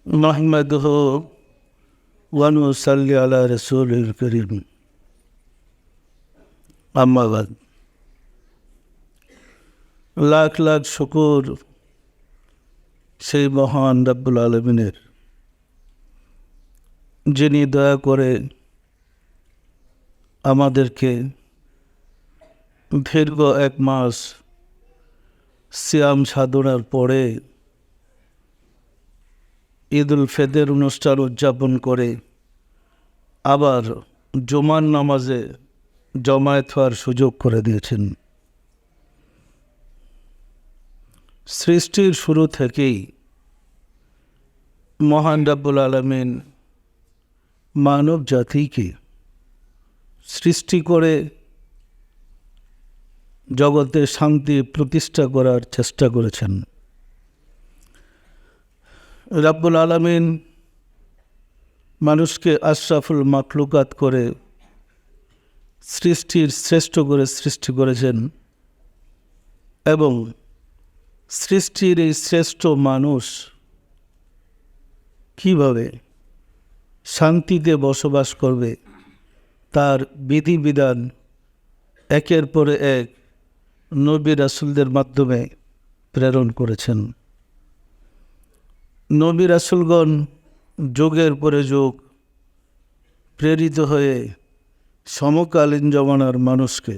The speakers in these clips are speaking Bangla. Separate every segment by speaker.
Speaker 1: نحمده ونصلي على رسوله الكريم أما بعد লাখ লাখ শুকর সেই মহান রব্বুল আলামিনের, যিনি দয়া করে আমাদেরকে দীর্ঘ এক মাস সিয়াম সাধনার পরে ঈদুল ফিতর অনুষ্ঠান উদযাপন করে আবার জুমার নামাজে জমায়েত হওয়ার সুযোগ করে দিয়েছেন। সৃষ্টির শুরু থেকেই মহান রব্বুল আলামিন মানব জাতিকে সৃষ্টি করে জগতে শান্তি প্রতিষ্ঠা করার চেষ্টা করেছেন। রব্বুল আলামিন মানুষকে আশরাফুল মাখলুকাত করে সৃষ্টির শ্রেষ্ঠ করে সৃষ্টি করেছেন এবং সৃষ্টির এই শ্রেষ্ঠ মানুষ কিভাবে শান্তিতে বসবাস করবে তার বিধিবিধান একের পরে এক নবী রাসূলদের মাধ্যমে প্রেরণ করেছেন। নবী রাসূলগণ যুগের পরে যুগ প্রেরিত হয়ে সমকালীন জমানার মানুষকে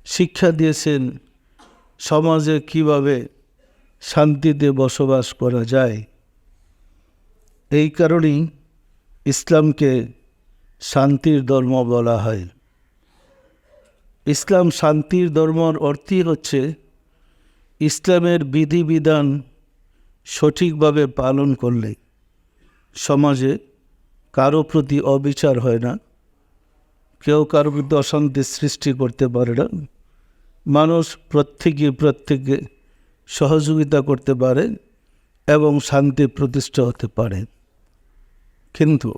Speaker 1: শিক্ষা দিয়েছেন সমাজে কিভাবে শান্তিতে বসবাস করা যায়। এই কারণেই ইসলামকে শান্তির ধর্ম বলা হয়। ইসলাম শান্তির ধর্মর অর্থই হচ্ছে ইসলামের বিধিবিধান সঠিকভাবে পালন করলে সমাজে কারো প্রতি অবিচার হয় না, কেউ কারো প্রতি অশান্তির সৃষ্টি করতে পারে না, মানুষ প্রত্যেকে সহযোগিতা করতে পারে এবং শান্তি প্রতিষ্ঠা হতে পারে। কিন্তু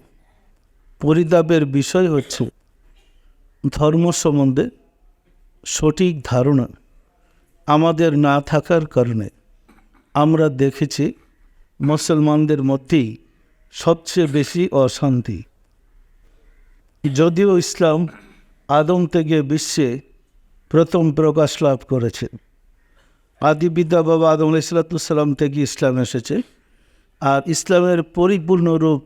Speaker 1: পরিতাপের বিষয় হচ্ছে ধর্ম সম্বন্ধে সঠিক ধারণা আমাদের না থাকার কারণে আমরা দেখেছি মুসলমানদের মধ্যেই সবচেয়ে বেশি অশান্তি। যদিও ইসলাম আদম থেকে বিশ্বে প্রথম প্রকাশ লাভ করেছে, আদি পিতা বাবা আদম আলাইহিসসালাম থেকে ইসলাম এসেছে, আর ইসলামের পরিপূর্ণ রূপ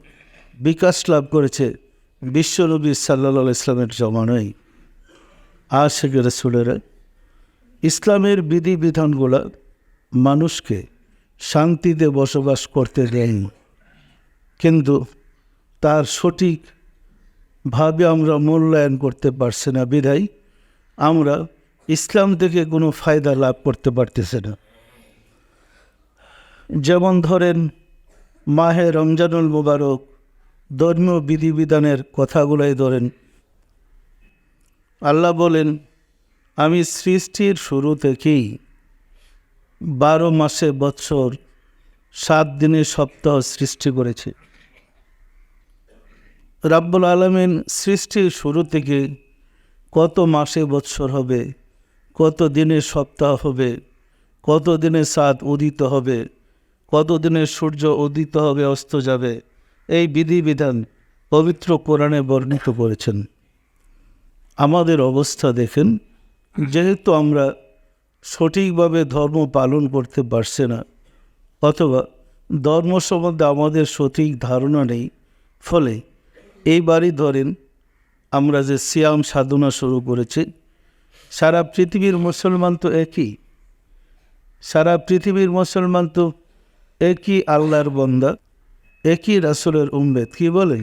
Speaker 1: বিকাশ লাভ করেছে বিশ্বনবী সাল্লাল্লাহু আলাইহি ওয়াসাল্লামের জমানায়। আশিক রাসূলেরা ইসলামের বিধিবিধানগুলো মানুষকে শান্তিতে বসবাস করতে দেয়নি, কিন্তু তার সঠিকভাবে আমরা মূল্যায়ন করতে পারছি না বিধায় আমরা ইসলাম থেকে কোনো ফায়দা লাভ করতে পারতেছি না। যেমন ধরেন মাহে রমজানুল মুবারক, ধর্মীয় বিধিবিধানের কথাগুলাই ধরেন। আল্লাহ বলেন, আমি সৃষ্টির শুরু থেকেই 12 মাসে বৎসর 7 দিনে সপ্তাহ সৃষ্টি করেছি। রব্বুল আলামিন সৃষ্টির শুরু থেকে কত মাসে বৎসর হবে, কত দিনে সপ্তাহ হবে, কত দিনে চাঁদ উদিত হবে, কত দিনে সূর্য উদিত হবে অস্ত যাবে, এই বিধিবিধান পবিত্র কোরআনে বর্ণিত করেছেন। আমাদের অবস্থা দেখেন, যেহেতু আমরা সঠিকভাবে ধর্ম পালন করতে পারছি না অথবা ধর্ম সম্বন্ধে আমাদের সঠিক ধারণা নেই, ফলে এইবারই ধরেন আমরা যে সিয়াম সাধনা শুরু করেছি, সারা পৃথিবীর মুসলমান তো একই, সারা পৃথিবীর মুসলমান তো একই আল্লাহর বান্দা, একই রাসূলের উম্মত। কি বলে?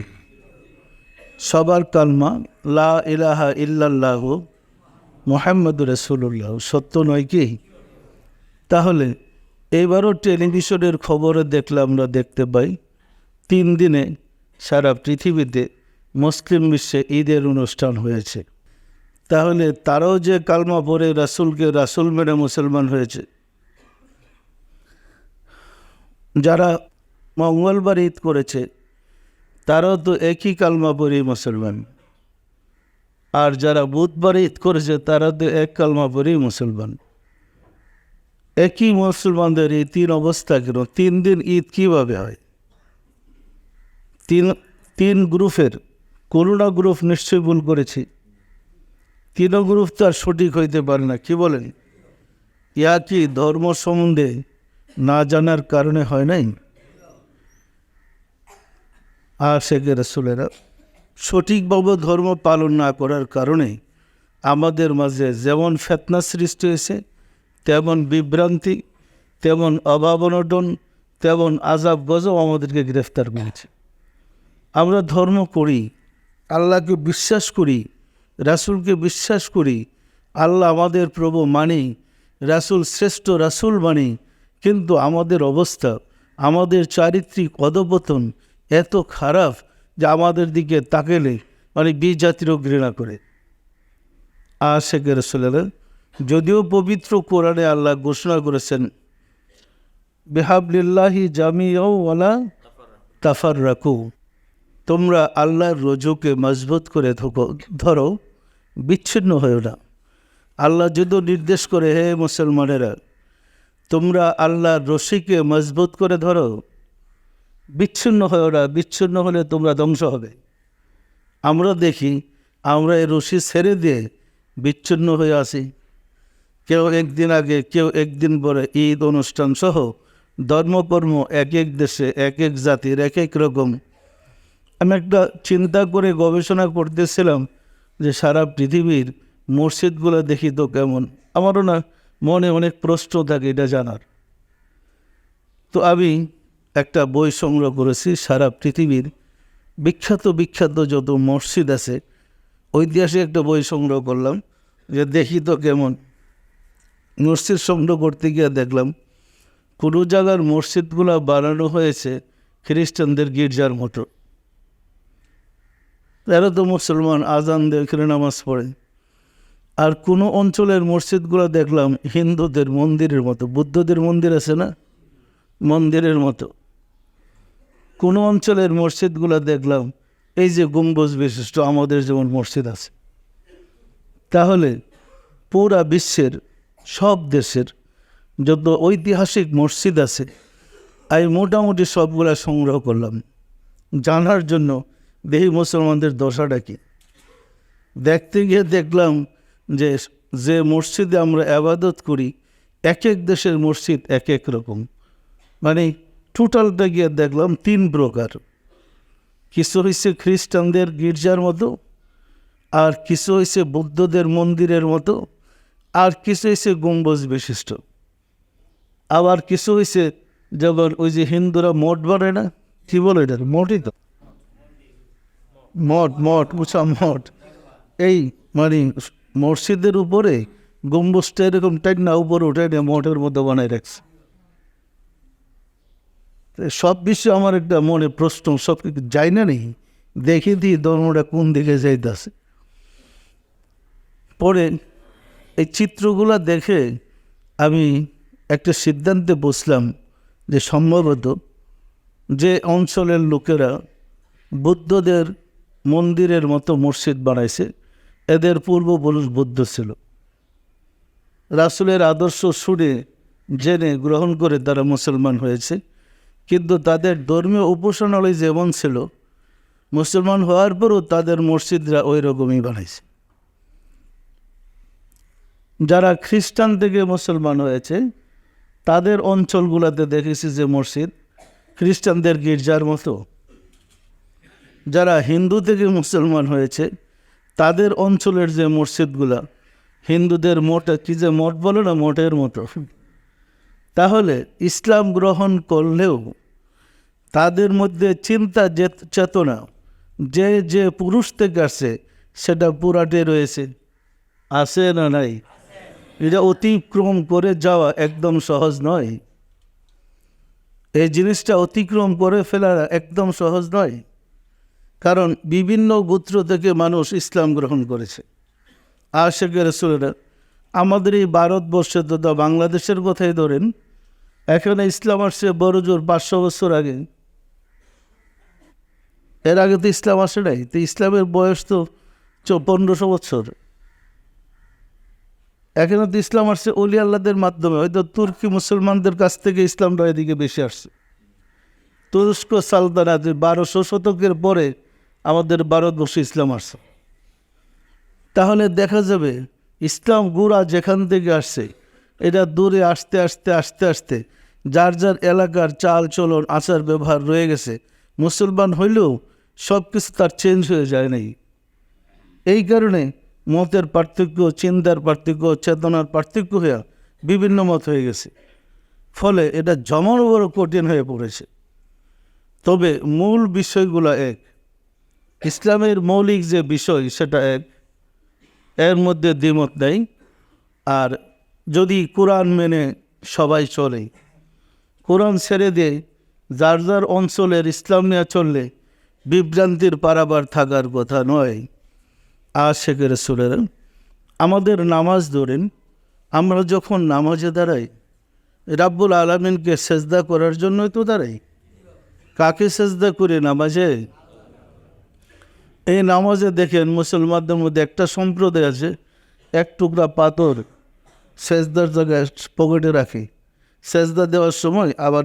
Speaker 1: সবার কালমা লা ইলাহা ইল্লাল্লাহু মুহাম্মাদুর রাসূলুল্লাহ, সত্য নয় কি? তাহলে এবারও টেলিভিশনের খবরে আমরা দেখতে পাই 3 দিনে সারা পৃথিবীতে মুসলিম বিশ্বে ঈদের অনুষ্ঠান হয়েছে। তাহলে তারাও যে কালমা পড়ে রাসূলকে রাসূল মেনে মুসলমান হয়েছে। যারা মঙ্গলবার ঈদ করেছে তারাও তো একই কালমা পড়ে মুসলমান, আর যারা বুধবার ঈদ করেছে তারা তো এক কালমা পড়েই মুসলমান। একই মুসলমানদের এই 3 অবস্থা কেন? 3 দিন ঈদ কীভাবে হয়? তিন তিন গ্রুপের কোনো না গ্রুপ নিশ্চয়ই ভুল করেছি, তিনও গ্রুপ তো আর সঠিক হইতে পারে না। কি বলেন? ইয়া কি ধর্ম সম্বন্ধে না জানার কারণে হয় নাই? আশিকে রাসূলেরা সঠিকভাবে ধর্ম পালন না করার কারণে আমাদের মাঝে যেমন ফিতনা সৃষ্টি হয়েছে, তেমন বিভ্রান্তি, তেমন অভাব অনটন, তেমন আযাব গজব আমাদেরকে গ্রেফতার করেছে। আমরা ধর্ম করি, আল্লাহকে বিশ্বাস করি, রাসূলকে বিশ্বাস করি, আল্লাহ আমাদের প্রভু মানি, রাসূল শ্রেষ্ঠ রাসূল মানি, কিন্তু আমাদের অবস্থা, আমাদের চারিত্রিক অধঃপতন এত খারাপ যে আমাদের দিকে তাকালে মানে বিজাতিরও ঘৃণা করে। আশিকে রাসূলেরা যদিও পবিত্র কোরআনে আল্লাহ ঘোষণা করেছেন বিহাবলিল্লাহি জামিউ ওয়ালা তাফাররাকু, তোমরা আল্লাহর রজুকে মজবুত করে ধরো, বিচ্ছিন্ন হয়েও না। আল্লাহ যদিও নির্দেশ করে, হে মুসলমানেরা তোমরা আল্লাহর রশিকে মজবুত করে ধরো, বিচ্ছিন্ন হয়েও না, বিচ্ছিন্ন হলে তোমরা ধ্বংস হবে। আমরা দেখি আমরা এই রশি ছেড়ে দিয়ে বিচ্ছিন্ন হয়ে আসি। কেউ একদিন আগে, কেউ একদিন পরে ঈদ অনুষ্ঠান সহ ধর্মকর্ম এক এক দেশে এক এক জাতির এক এক রকম। আমি একটা চিন্তা করে গবেষণা করতেছিলাম যে সারা পৃথিবীর মসজিদগুলো দেখি তো কেমন। আমারও না মনে অনেক প্রশ্ন থাকে এটা জানার। তো আমি একটা বই সংগ্রহ করেছি, সারা পৃথিবীর বিখ্যাত বিখ্যাত যত মসজিদ আছে ঐতিহাসিক একটা বই সংগ্রহ করলাম যে দেখি তো কেমন। মসজিদ সংগ্রহ করতে গিয়ে দেখলাম কোনো জায়গার মসজিদগুলো বানানো হয়েছে খ্রিস্টানদের গির্জার মতো। এরা তো মুসলমান, আজান দিয়ে এখানে নামাজ পড়ে। আর কোনো অঞ্চলের মসজিদগুলো দেখলাম হিন্দুদের মন্দিরের মতো, বুদ্ধদের মন্দির আছে না, মন্দিরের মতো। কোনো অঞ্চলের মসজিদগুলো দেখলাম এই যে গম্বুজ বিশিষ্ট আমাদের যেমন মসজিদ আছে। তাহলে পুরা বিশ্বের সব দেশের যত ঐতিহাসিক মসজিদ আছে আমি মোটামুটি সবগুলা সংগ্রহ করলাম জানার জন্য দেখি মুসলমানদের দশাটা কি। দেখতে গিয়ে দেখলাম যে যে মসজিদে আমরা আবাদত করি এক এক দেশের মসজিদ এক এক রকম। মানে টোটালটা গিয়ে দেখলাম তিন প্রকার। কিছু হয়েছে খ্রিস্টানদের গির্জার মতো, আর কিছু হয়েছে বৌদ্ধদের মন্দিরের মতো, আর কিছু হয়েছে গম্বুজ বিশিষ্ট, আবার কিছু হয়েছে যেমন ওই যে হিন্দুরা মঠ বানায় না, কী বলে এটা, মঠই তো, মঠ মঠ উঁচা মঠ। এই মানে মসজিদের উপরে গম্বুজটা এরকম টাইট না উপরে উঠে মঠের মতো বানায় রাখছে। সব বিষয়ে আমার একটা মনে প্রশ্ন, সব কিছু যাই না নেই, দেখে দিই ধর্মটা কোন দিকে যাইতেছে। পরে এই চিত্রগুলা দেখে আমি একটা সিদ্ধান্তে বসলাম যে সম্ভবত যে অঞ্চলের লোকেরা বুদ্ধদের মন্দিরের মতো মসজিদ বানাইছে এদের পূর্বপুরুষ বুদ্ধ ছিল। রাসূলের আদর্শ শুনে জেনে গ্রহণ করে তারা মুসলমান হয়েছে, কিন্তু তাদের ধর্মীয় উপাসনালয় যেমন ছিল মুসলমান হওয়ার পরও তাদের মসজিদরা ওই রকমই বানাইছে। যারা খ্রিস্টান থেকে মুসলমান হয়েছে তাদের অঞ্চলগুলোতে দেখেছি যে মসজিদ খ্রিস্টানদের গির্জার মতো। যারা হিন্দু থেকে মুসলমান হয়েছে তাদের অঞ্চলের যে মসজিদগুলা হিন্দুদের মঠ, কি যে মঠ বলে না, মঠের মতো। তাহলে ইসলাম গ্রহণ করলেও তাদের মধ্যে চিন্তা চেতনা যে যে পুরুষ থেকে আসে সেটা পুরাটে রয়েছে, আছে না নাই? এটা অতিক্রম করে যাওয়া একদম সহজ নয়। এই জিনিসটা অতিক্রম করে ফেলা একদম সহজ নয়, কারণ বিভিন্ন গোত্র থেকে মানুষ ইসলাম গ্রহণ করেছে। আশিকে রাসূলেরা আমাদের এই ভারতবর্ষে তথা বাংলাদেশের কথাই ধরেন, এখানে ইসলাম আসছে বড় জোর 500 বছর আগে। এর আগে তো ইসলাম আসে নাই। তো ইসলামের বয়স তো 1500 বছর। এখানে তো ইসলাম আসছে অলি আল্লাহদের মাধ্যমে, হয়তো তুর্কি মুসলমানদের কাছ থেকে ইসলামটা এদিকে বেশি আসছে। তুরস্ক সালতানাত 1200 শতকের পরে আমাদের ভারতবর্ষে ইসলাম আসছে। তাহলে দেখা যাবে ইসলাম গুড়া যেখান থেকে আসছে এটা দূরে আস্তে আস্তে আস্তে আস্তে যার যার এলাকার চাল চলন আচার ব্যবহার রয়ে গেছে। মুসলমান হইলেও সব কিছু তার চেঞ্জ হয়ে যায় নাই। এই কারণে মতের পার্থক্য, চিন্তার পার্থক্য, চেতনার পার্থক্য হয়ে বিভিন্ন মত হয়ে গেছে। ফলে এটা জমানো বড় কঠিন হয়ে পড়েছে। তবে মূল বিষয়গুলো এক, ইসলামের মৌলিক যে বিষয় সেটা এক, এর মধ্যে দ্বিমত নেই। আর যদি কোরআন মেনে সবাই চলে, কোরআন ছেড়ে দিয়ে যার যার অঞ্চলের ইসলাম নিয়ে চললে বিভ্রান্তির পারাবার থাকার কথা নয়। আশিকে রাসূলের আমাদের নামাজ ধরেন, আমরা যখন নামাজে দাঁড়াই রাব্বুল আলামিনকে সেজদা করার জন্যই তো দাঁড়াই। কাকে সেজদা করে নামাজে? এই নামাজে দেখেন মুসলমানদের মধ্যে একটা সম্প্রদায় আছে, এক টুকরা পাথর সেজদার জায়গায় পকেটে রাখে, সেজদা দেওয়ার সময় আবার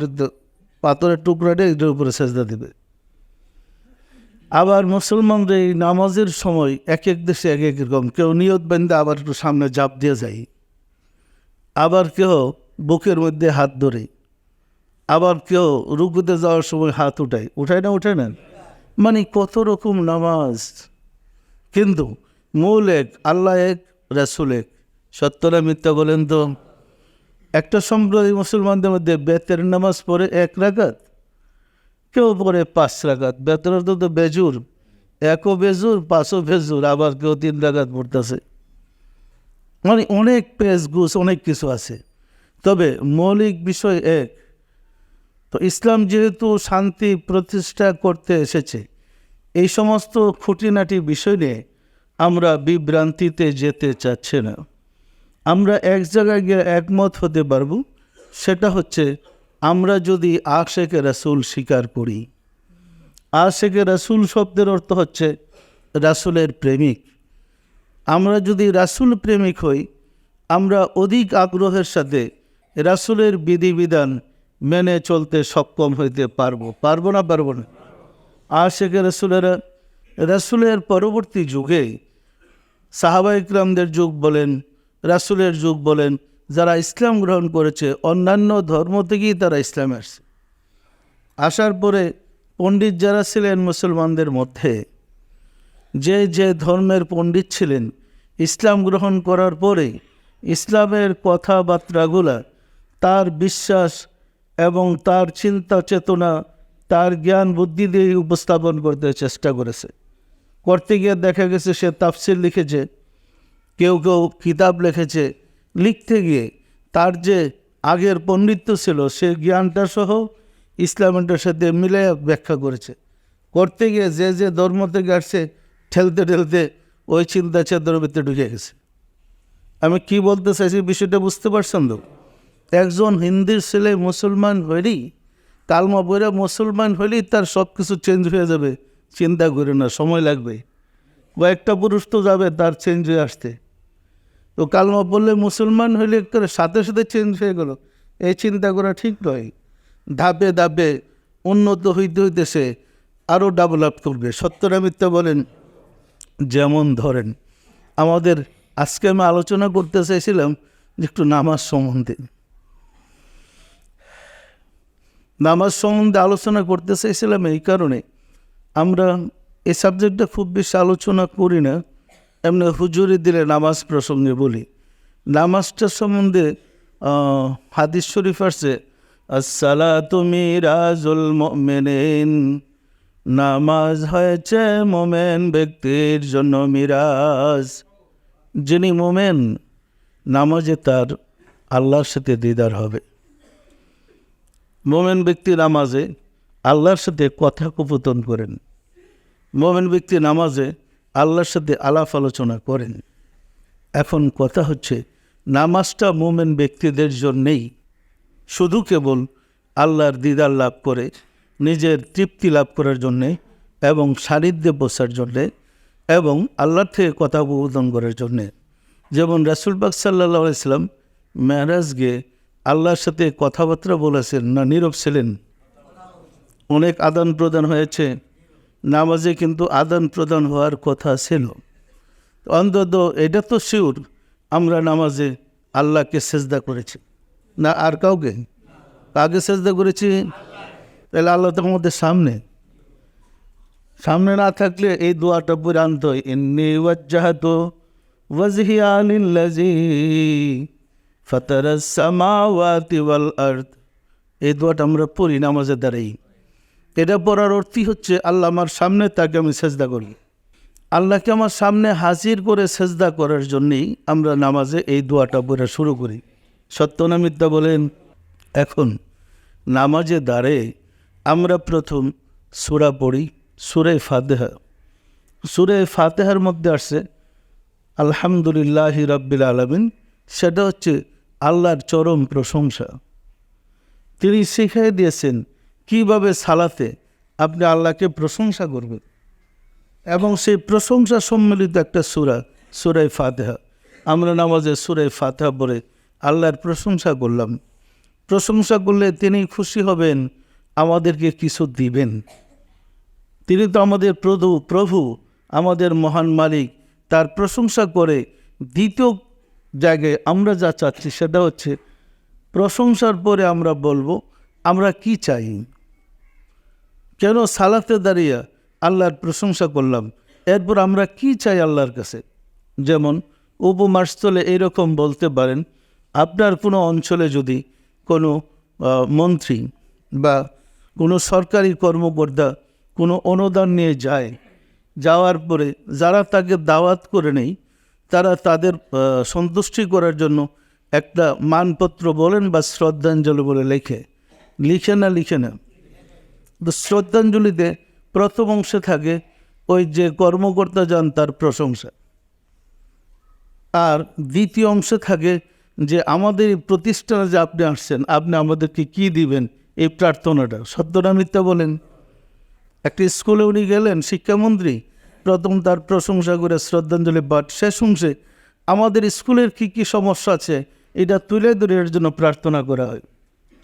Speaker 1: পাথরের টুকরাটা এটার উপরে সেজদা দেবে। আবার মুসলমানদের এই নামাজের সময় এক এক দেশে এক এক রকম, কেউ নিয়ত বেঁধে আবার একটু সামনে জাপ দিয়ে যায়, আবার কেউ বুকের মধ্যে হাত ধরে, আবার কেউ রুকুতে যাওয়ার সময় হাত উঠায় না। মানে কত রকম নামাজ। কিন্তু মূল এক, আল্লাহ এক, রাসূল এক। সত্য না মিথ্যা বলেন তো? একটা সম্প্রদায় মুসলমানদের মধ্যে বেতের নামাজ পড়ে 1 রাকাত, কেউ পড়ে 5 রাকাত। বেতের তো বেজুর, 1ও বেজুর 5ও বেজুর, আবার কেউ 3 রাকাত পড়তেছে। মানে অনেক পেজ গুছ অনেক কিছু আছে, তবে মৌলিক বিষয় এক। তো ইসলাম যেহেতু শান্তি প্রতিষ্ঠা করতে এসেছে, এই সমস্ত খুঁটিনাটি বিষয় নিয়ে আমরা বিভ্রান্তিতে যেতে চাচ্ছি না। আমরা এক জায়গায় গিয়ে একমত হতে পারব, সেটা হচ্ছে আমরা যদি আশিকে রাসূল স্বীকার করি। আশিকে রাসূল শব্দের অর্থ হচ্ছে রাসূলের প্রেমিক। আমরা যদি রাসূল প্রেমিক হই, আমরা অধিক আগ্রহের সাথে রাসূলের বিধিবিধান মেনে চলতে সক্ষম হইতে পারবো না? আশিকে রাসূলেরা, রাসূলের পরবর্তী যুগে সাহাবা ইকরামদের যুগ বলেন, রাসূলের যুগ বলেন, যারা ইসলাম গ্রহণ করেছে অন্যান্য ধর্ম থেকেই তারা ইসলামে আসছে। আসার পরে পণ্ডিত যারা ছিলেন মুসলমানদের মধ্যে, যে যে ধর্মের পণ্ডিত ছিলেন, ইসলাম গ্রহণ করার পরে ইসলামের কথাবার্তাগুলা তার বিশ্বাস এবং তার চিন্তা চেতনা, তার জ্ঞান বুদ্ধি দিয়ে উপস্থাপন করতে চেষ্টা করেছে। করতে গিয়ে দেখা গেছে সে তাফসির লিখেছে, কেউ কেউ কিতাব লিখেছে। লিখতে গিয়ে তার যে আগের পণ্ডিত্য ছিল সে জ্ঞানটা সহ ইসলামের সাথে মিলে ব্যাখ্যা করেছে। করতে গিয়ে যে যে ধর্ম থেকে আসছে ঠেলতে ঠেলতে ওই চিন্তা চেতনার ভিতরে ঢুকে গেছে। আমি কি বলতে চাইছি বিষয়টা বুঝতে পারছেন তো? একজন হিন্দুর ছেলে মুসলমান হইলেই, কালমা পড়ে মুসলমান হইলেই তার সব কিছু চেঞ্জ হয়ে যাবে, চিন্তা করে না, সময় লাগবে। কয়েকটা পুরুষ তো যাবে তার চেঞ্জ হয়ে আসতে। তো কালমা পড়লে মুসলমান হইলে সাথে সাথে চেঞ্জ হয়ে গেল, এই চিন্তা করা ঠিক নয়। ধাপে ধাপে উন্নত হইতে হইতে সে আরও ডেভেলপ করবে। সত্য না মিথ্যা বলেন? যেমন ধরেন আমাদের আজকে আমি আলোচনা করতে চাইছিলাম যে একটু নামাজ সম্বন্ধে আলোচনা করতে চাইছিলাম এই কারণে, আমরা এই সাবজেক্টটা খুব বেশি আলোচনা করি না, এমনি হুজুরি দিলে নামাজ প্রসঙ্গে বলি। নামাজটার সম্বন্ধে হাদিস শরীফ আসছে, আসসালাতু মিরাজুল মুমিনিন, নামাজ হয়েছে মোমেন ব্যক্তির জন্য মিরাজ। যিনি মোমেন, নামাজে তার আল্লাহর সাথে দিদার হবে। মোমেন ব্যক্তি নামাজে আল্লাহর সাথে কথোপকথন করেন, মোমেন ব্যক্তি নামাজে আল্লাহর সাথে আলাপ আলোচনা করেন। এখন কথা হচ্ছে নামাজটা মোমেন ব্যক্তিদের জন্যেই, শুধু কেবল আল্লাহর দিদার লাভ করে নিজের তৃপ্তি লাভ করার জন্যে এবং সান্নিধ্যে বসার জন্যে এবং আল্লাহর থেকে কথোপকথন করার জন্যে। যেমন রাসূল পাক সাল্লাল্লাহু আলাইহি সাল্লাম মেরাজ গিয়ে আল্লাহর সাথে কথাবার্তা বলেছেন না নীরব ছিলেন? অনেক আদান প্রদান হয়েছে, নামাজে কিন্তু আদান প্রদান হওয়ার কথা ছিল। অন্তত এটা তো শিওর আমরা নামাজে আল্লাহকে সেজদা করেছি, না আর কাউকে? কাকে সেজদা করেছি? তাহলে আল্লাহ তো আমাদের সামনে। সামনে না থাকলে এই দোয়াটা পড়ে আনতে হয়, ইন্নী ওয়াজ্জাহতু ওয়াজহিয়া লিল্লাযী ফাতারাস সামাওয়াতি ওয়াল আরদ। এই দোয়াটা আমরা পড়ি নামাজে দাঁড়াই। এটা পড়ার অর্থই হচ্ছে আল্লাহ আমার সামনে, তাকে আমি সেজদা করি। আল্লাহকে আমার সামনে হাজির করে সেজদা করার জন্যেই আমরা নামাজে এই দোয়াটা পড়া শুরু করি। সত্য না মিথ্যা বলেন? এখন নামাজে দাঁড়িয়ে আমরা প্রথম সূরা পড়ি, সূরা ফাতিহা। সূরা ফাতিহার মধ্যে আসছে আলহামদুলিল্লাহি রাব্বিল আলামিন। সেটা হচ্ছে আল্লাহর চরম প্রশংসা। তিনি শিখিয়ে দিয়েছেন কিভাবে সালাতে আপনি আল্লাহকে প্রশংসা করবেন, এবং সেই প্রশংসা সম্মিলিত একটা সূরা, সূরা ফাতিহা। আমরা নামাজে সূরা ফাতিহা পড়ে আল্লাহর প্রশংসা করলাম। প্রশংসা করলে তিনি খুশি হবেন, আমাদেরকে কিছু দিবেন। তিনি তো আমাদের প্রভু, আমাদের মহান মালিক। তার প্রশংসা করে দ্বিতীয় জায়গায় আমরা যা চাচ্ছি সেটা হচ্ছে প্রশংসার পরে আমরা বলবো আমরা কি চাই। কেন সালাতে দাঁড়িয়ে আল্লাহর প্রশংসা করলাম, এরপর আমরা কি চাই আল্লাহর কাছে। যেমন উপমাস্থলে এইরকম বলতে পারেন, আপনার কোনো অঞ্চলে যদি কোনো মন্ত্রী বা কোনো সরকারি কর্মকর্তা কোনো অনুদান নিয়ে যায়, যাওয়ার পরে যারা তাকে দাওয়াত করে নেই তারা তাদের সন্তুষ্টি করার জন্য একটা মানপত্র বলেন বা শ্রদ্ধাঞ্জলি বলে লিখে না। তো শ্রদ্ধাঞ্জলিতে প্রথম অংশে থাকে ওই যে কর্মকর্তা যান তার প্রশংসা, আর দ্বিতীয় অংশে থাকে যে আমাদের এই প্রতিষ্ঠানে যে আপনি আসছেন, আপনি আমাদেরকে কি দিবেন, এই প্রার্থনাটা। সত্য না মিথ্যা বলেন? একটি স্কুলে উনি গেলেন, শিক্ষামন্ত্রী, প্রথম তার প্রশংসা করে শ্রদ্ধাঞ্জলি পাঠ, শেষ অংশে আমাদের স্কুলের কি সমস্যা আছে এটা তুলে ধরে এর জন্য প্রার্থনা করা হয়।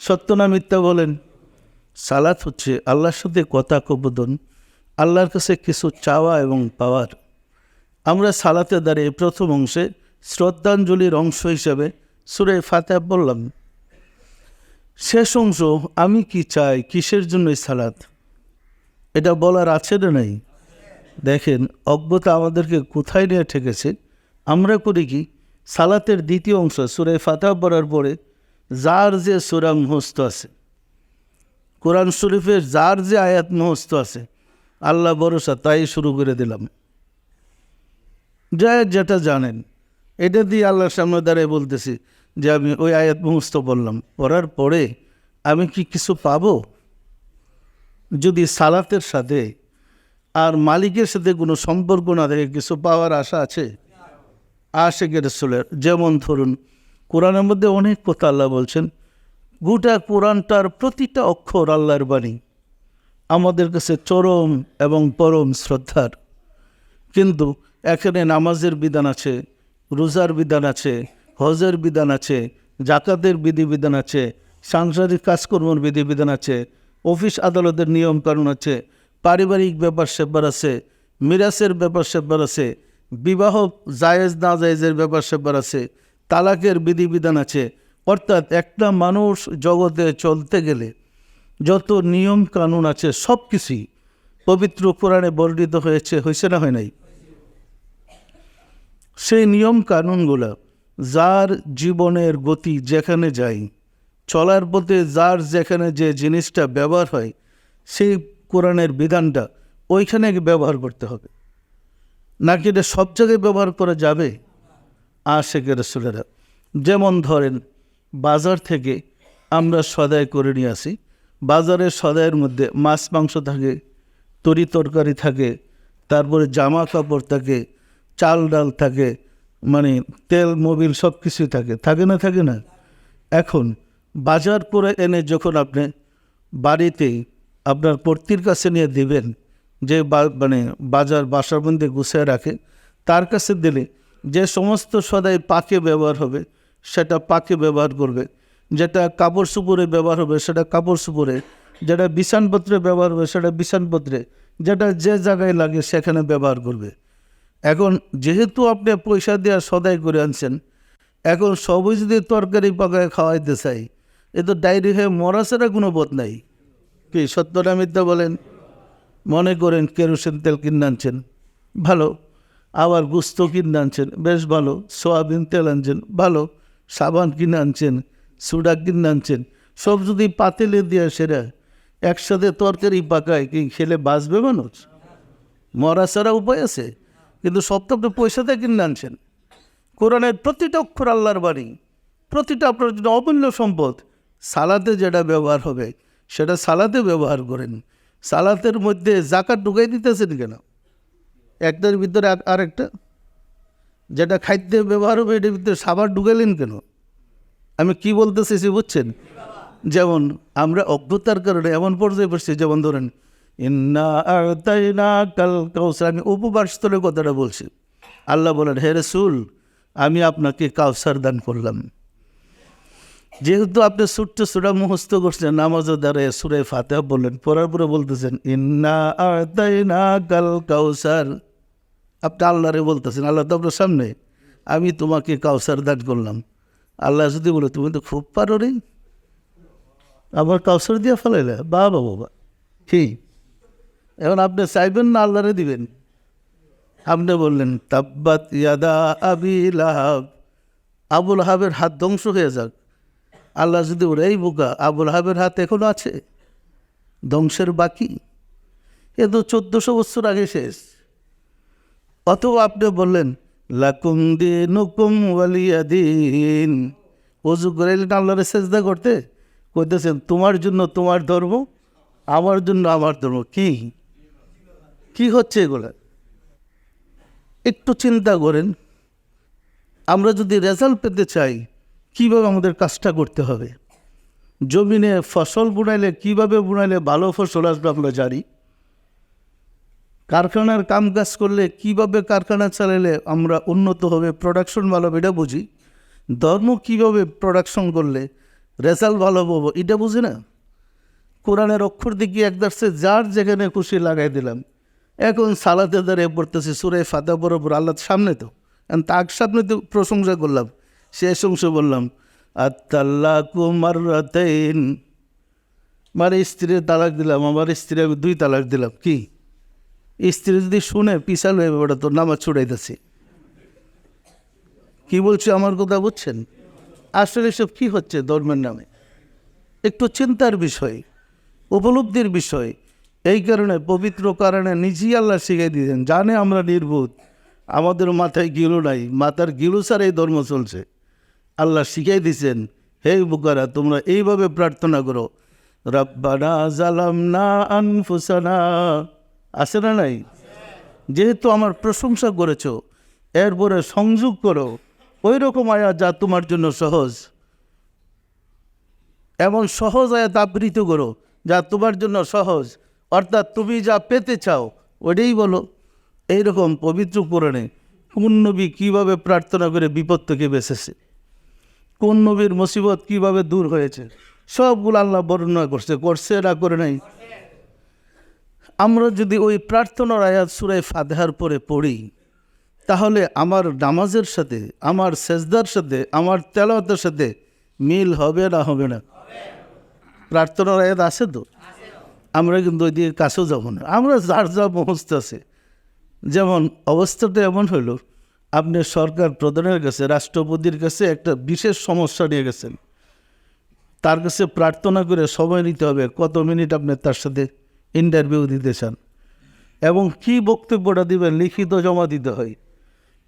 Speaker 1: সত্য না মিথ্যা বলেন? সালাত হচ্ছে আল্লাহর সাথে কথোপকথন, আল্লাহর কাছে কিছু চাওয়া এবং পাওয়ার। আমরা সালাতে দাঁড়িয়ে প্রথম অংশে শ্রদ্ধাঞ্জলির অংশ হিসেবে সূরা ফাতিহা বললাম। শেষ অংশ আমি কি চাই, কিসের জন্য সালাত, এটা বলার আছে না নাই? দেখেন অজ্ঞতা আমাদেরকে কোথায় নিয়ে ঠেকেছে। আমরা করি কি, সালাতের দ্বিতীয় অংশ সূরা ফাতিহা পড়ার পরে যার যে সূরা মুখস্থ আছে, কোরআন শরীফের যার যে আয়াত মুখস্থ আছে, আল্লাহ ভরসা তাই শুরু করে দিলাম। যেটা জানেন এটা দিয়ে আল্লাহর সামনে দাঁড়িয়ে বলতেছি যে আমি ওই আয়াত মুখস্থ বললাম, পড়ার পরে আমি কি কিছু পাবো? যদি সালাতের সাথে আর মালিকের সাথে কোনো সম্পর্ক না থাকে, কিছু পাওয়ার আশা আছে? আশিকের রাসূলের যেমন ধরুন কোরআনের মধ্যে অনেক কথা আল্লাহ বলছেন, গোটা কোরআনটার প্রতিটা অক্ষর আল্লাহর বাণী, আমাদের কাছে চরম এবং পরম শ্রদ্ধার। কিন্তু এখানে নামাজের বিধান আছে, রোজার বিধান আছে, হজের বিধান আছে, জাকাতের বিধিবিধান আছে, সাংসারিক কাজকর্মের বিধিবিধান আছে, অফিস আদালতের নিয়ম কানুন আছে, পারিবারিক ব্যাপার স্যাপার আছে, মিরাসের ব্যাপার স্যাপার আছে, বিবাহ জায়েজ না জায়েজের ব্যাপার স্যাপার আছে, তালাকের বিধিবিধান আছে। অর্থাৎ একটা মানুষ জগতে চলতে গেলে যত নিয়ম কানুন আছে সব কিছুই পবিত্র কোরআনে বর্ণিত হয়েছে না হয় নাই? সেই নিয়ম কানুনগুলো যার জীবনের গতি যেখানে যায়, চলার পথে যার যেখানে যে জিনিসটা ব্যবহার হয়, সেই কোরআনের বিধানটা ওইখানে ব্যবহার করতে হবে, নাকি এটা সব জায়গায় ব্যবহার করা যাবে? আশিকের রাসূলেরা যেমন ধরেন বাজার থেকে আমরা সদাই করে নিয়ে আসি, বাজারের সদাইয়ের মধ্যে মাছ মাংস থাকে, তরি তরকারি থাকে, তারপরে জামা কাপড় থাকে, চাল ডাল থাকে, মানে তেল মোবিল সব কিছুই থাকে না? এখন বাজার করে এনে যখন আপনি বাড়িতে আপনার কর্ত্রীর কাছে নিয়ে দিবেন, যে মানে বাসার মধ্যে গুছিয়ে রাখে, তার কাছে দিলে যে সমস্ত সদাই পাকে ব্যবহার হবে সেটা পাকে ব্যবহার করবে, যেটা কাপড় চোপড়ে ব্যবহার হবে সেটা কাপড় চোপড়ে, যেটা বিছানপত্রে ব্যবহার হবে সেটা বিছানপত্রে, যেটা যে জায়গায় লাগে সেখানে ব্যবহার করবে। এখন যেহেতু আপনি পয়সা দিয়ে সদাই করে আনছেন, এখন সবই যদি তরকারি পাকায় খাওয়াইতে চাই, এ তো ডায়েরি হয়ে মরা ছাড়া কোনো বোধ নাই। কি সত্যটা মিথ্যা বলেন? মনে করেন কেরোসিন তেল কিনে আনছেন, ভালো। আবার গুস্ত কিনে আনছেন, বেশ ভালো। সয়াবিন তেল আনছেন, ভালো। সাবান কিনে আনছেন, সুডা কিনে আনছেন, সব যদি পাতিলে দিয়ে সেরা একসাথে তরকারি পাকায়, কি খেলে বাঁচবে মানুষ? মরা ছাড়া উপায় আছে? কিন্তু সব তো আপনি পয়সাতে কিনে আনছেন। কোরআনের প্রতিটা অক্ষর আল্লাহর বাণী, প্রতিটা আপনার জন্য অমূল্য সম্পদ। সালাতে যেটা ব্যবহার হবে সেটা সালাতে ব্যবহার করেন। সালাতের মধ্যে জাকাত ঢুকাই দিতেছেন কেন? একটার ভিতরে আরেকটা, যেটা খাদ্যে ব্যবহার হবে এটার ভিতরে সাবার ঢুকাইলেন কেন? আমি কি বলতে চাইছি বুঝছেন? যেমন আমরা অজ্ঞতার কারণে এমন পর্যায়ে পড়ছি, যেমন ধরেন ইন্না আ'তাইনা কাল কাউসার, আমি উপবাসস্থলের কথাটা বলছি। আল্লাহ বলেন, হে রাসূল, আমি আপনাকে কাউসার দান করলাম। যেহেতু আপনি ছোট্ট সূরা মুখস্থ করছেন, নামাজও দ্বারায় সূরা ফাতিহা বললেন, পড়ার পরে বলতেছেন ইন্না আ'তাইনা কাল কাউসার। আপনি আল্লাহরে বলতেছেন, আল্লাহ তো আপনার সামনে, আমি তোমাকে কাউসার দান করলাম। আল্লাহ যদি বলে তুমি তো খুব পারো রে, আবার কাউসার দিয়ে ফেলাইলে, বাবা বাবা কি? এখন আপনি চাইবেন না আল্লাহরে দিবেন? আপনি বললেন তাব্বাত ইয়াদা আবি লাহাব, আবুল হাবের হাত ধ্বংস হয়ে যাক। আল্লাহ যদি বলে এই বোকা, আবুল হাবের হাত এখনো আছে, ধ্বংসের বাকি, এ তো 1400 বছর আগে শেষ। অথবা আপনি বললেন লাকুম দিনুকুম ওয়ালিয়া দিন, ওযু করে আল্লাহরে সেজদা করতে, কইতেছেন তোমার জন্য তোমার ধর্ম, আমার জন্য আমার ধর্ম। কি কি হচ্ছে এগুলা? একটু চিন্তা করেন। আমরা যদি রেজাল্ট পেতে চাই, কীভাবে আমাদের কাজটা করতে হবে? জমিনে ফসল বুনাইলে কীভাবে বুনাইলে ভালো ফসল আসবে আমরা জানি। কারখানার কাম কাজ করলে কীভাবে কারখানা চালালে আমরা উন্নত হবে, প্রোডাকশন ভালো হবে, এটা বুঝি। ধর্ম কীভাবে প্রোডাকশন করলে রেজাল্ট ভালো পাবো, এটা বুঝি না। কোরআনের অক্ষর দিকে একদারসে যার যেখানে খুশি লাগাই দিলাম। এখন সালাতে দাঁড়িয়ে পড়তেছি সূরা ফাতিহা বরাবর আল্লাহর সামনে, তো তার সামনে তো প্রশংসা করলাম, শেষ অংশ বললাম আত-তাল্লাকু মাররাতাইন, মানে স্ত্রীর তালাক দিলাম, আমার স্ত্রী আমি 2 তালাক দিলাম। কি স্ত্রী যদি শুনে পিছাল হয়ে বেটা তোর নামাজ ছুড়াইতেছি। কি বলছি আমার কথা বুঝছেন? আসলে সব কী হচ্ছে ধর্মের নামে? একটু চিন্তার বিষয়, উপলব্ধির বিষয়। এই কারণে পবিত্র কারণে নিজেই আল্লাহ শিখাই দিয়েছেন, জানে আমরা নির্বোধ, আমাদের মাথায় গিলু নাই, মাথার গিলু ছাড়া এই ধর্ম চলছে। আল্লাহ শিখাই দিয়েছেন, হে বুকারা তোমরা এইভাবে প্রার্থনা করো, রব্বানা জালামনা আনফুসানা, আছে না নাই? যেহেতু আমার প্রশংসা করেছো, এরপরে সংযোগ করো ওই রকম আয়াত যা তোমার জন্য সহজ, এমন সহজ আয়াত আবৃত করো যা তোমার জন্য সহজ, অর্থাৎ তুমি যা পেতে চাও ওটাই বলো। এইরকম পবিত্র কোরআনে কোন নবী কীভাবে প্রার্থনা করে বিপদ থেকে বেঁচেছে, কোন নবীর মুসিবত কীভাবে দূর হয়েছে, সবগুলো আল্লাহ বর্ণনা করছে না করে নাই? আমরা যদি ওই প্রার্থনার আয়াত সূরা ফাতিহার পরে পড়ি, তাহলে আমার নামাজের সাথে, আমার সেজদার সাথে, আমার তেলাওয়াতের সাথে মিল হবে না হবে না? প্রার্থনার আয়াত আছে তো, আমরা কিন্তু ওই দিকে কাছেও যাব না। আমরা যার যা মুখস্থ আছে, যেমন অবস্থাটা এমন হলো, আপনি সরকার প্রধানের কাছে, রাষ্ট্রপতির কাছে একটা বিশেষ সমস্যা নিয়ে গেছেন, তার কাছে প্রার্থনা করে সময় নিতে হবে কত মিনিট আপনি তার সাথে ইন্টারভিউ দিতে চান, এবং কি বক্তব্যটা দিবেন লিখিত জমা দিতে হয়।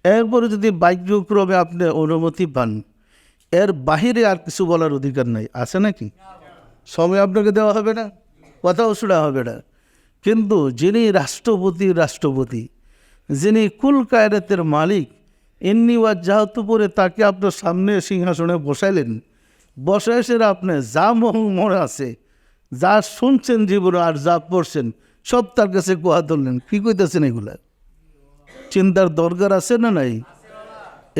Speaker 1: এরপরে যদি বাক্যক্রমে আপনি অনুমতি পান, এর বাহিরে আর কিছু বলার অধিকার নাই, আছে নাকি? সময় আপনাকে দেওয়া হবে না, কথাও শোনা হবে না। কিন্তু যিনি রাষ্ট্রপতি, যিনি কুল কায়রাতের মালিক, এমনি ওয়াজ্জাহতু পরে তাকে আপনার সামনে সিংহাসনে বসাইলেন, বসায় সেরা আপনি যা মনে আছে, যা শুনছেন জীবনে আর যা পড়ছেন সব তার কাছে কোয়া ধরলেন। কী কইতেছেন এগুলা? চিন্তার দরকার আছে না নাই?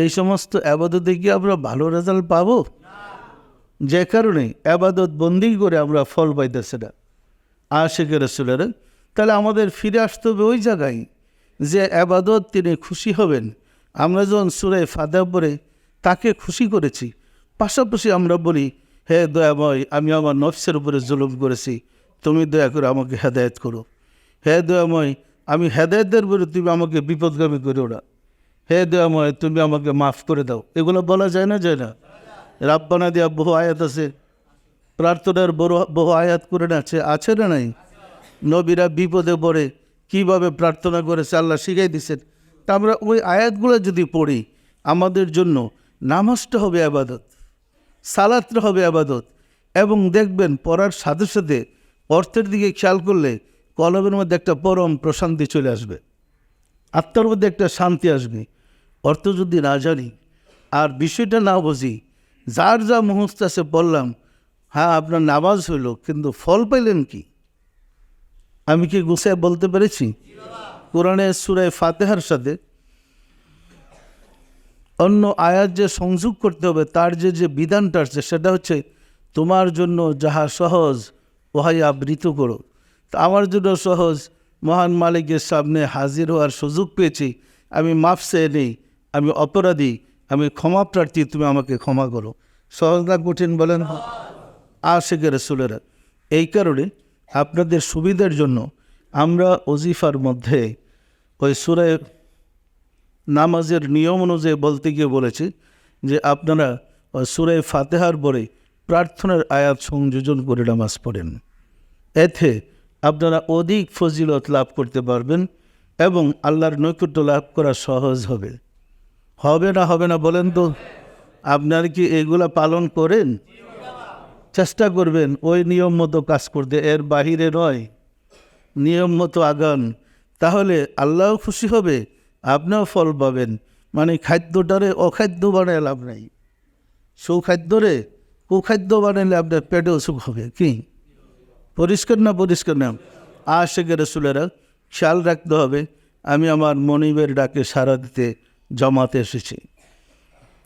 Speaker 1: এই সমস্ত আবাদতে কি আমরা ভালো রেজাল্ট পাবো? যে কারণে আবাদত বন্দি করে আমরা ফল পাইতেছি না। আশিকে রাসূলের। তাহলে আমাদের ফিরে আসতে হবে ওই জায়গায় যে আবাদত তিনি খুশি হবেন। আমরা যখন সূরা ফাতিহা পড়ে তাকে খুশি করেছি, পাশাপাশি আমরা বলি, হে দয়াময়, আমি আমার নফসের উপরে জুলুম করেছি, তুমি দয়া করে আমাকে হেদায়েত করো। হে দয়াময়, আমি হেদায়েতের উপরে তুমি আমাকে বিপদগামী করো না। হে দয়াময়, তুমি আমাকে মাফ করে দাও। এগুলো বলা যায় না, যায় না? রাব্বানা দিয়া বহু আয়াত আছে, প্রার্থনার বহু আয়াত করে আছে না নাই? নবীরা বিপদে পড়ে কীভাবে প্রার্থনা করেছে আল্লাহ শিখাই দিয়েছেন। তা আমরা ওই আয়াতগুলো যদি পড়ি, আমাদের জন্য নামাজটা হবে আবাদত, সালাতটা হবে আবাদত। এবং দেখবেন পড়ার সাথে সাথে অর্থের দিকে খেয়াল করলে কলবের মধ্যে একটা পরম প্রশান্তি চলে আসবে, আত্মার মধ্যে একটা শান্তি আসবে। অর্থ যদি না জানি আর বিষয়টা না বুঝি, যার যা মুহূর্ত আছে বললাম, হ্যাঁ আপনার নামাজ হইল, কিন্তু ফল পাইলেন কি? আমি কি গুছায় বলতে পেরেছি? কোরআনে সূরা ফাতিহার সাথে অন্য আয়াত যে সংযোগ করতে হবে, তার যে বিধানটা আছে সেটা হচ্ছে, তোমার জন্য যাহা সহজ ওহাই আবৃত করো। তা আমার জন্য সহজ, মহান মালিকের সামনে হাজির হওয়ার সুযোগ পেয়েছি, আমি মাফ চেয়ে নেই, আমি অপরাধী, আমি ক্ষমা প্রার্থী, তুমি আমাকে ক্ষমা করো। সহজ না কঠিন বলেন? আশিকে রাসূলেরা। এই কারণে আপনাদের সুবিধার জন্য আমরা ওজিফার মধ্যে ওই সূরা নামাজের নিয়ম অনুযায়ী বলতে গিয়ে বলেছি যে আপনারা সূরা ফাতিহার পরে প্রার্থনার আয়াত সংযোজন করে নামাজ পড়েন। এতে আপনারা অধিক ফজিলত লাভ করতে পারবেন এবং আল্লাহর নৈকট্য লাভ করা সহজ হবে। হবে না হবে না বলেন তো? আপনারা কি এগুলা পালন করেন? চেষ্টা করবেন ওই নিয়ম মতো কাজ করতে, এর বাহিরে নয়। নিয়ম মতো আগান, তাহলে আল্লাহও খুশি হবে, আপনিও ফল পাবেন। মানে খাদ্যটারে অখাদ্য বানায় লাভ নাই, সুখাদ্যরে কুখাদ্য বানাইলে আপনার পেটে অসুখ হবে। কি পরিষ্কার না? পরিষ্কার না? আশিকে রাসূলেরা খেয়াল রাখতে হবে। আমি আমার মনিবের ডাকে সাড়া দিতে জমাতে এসেছি,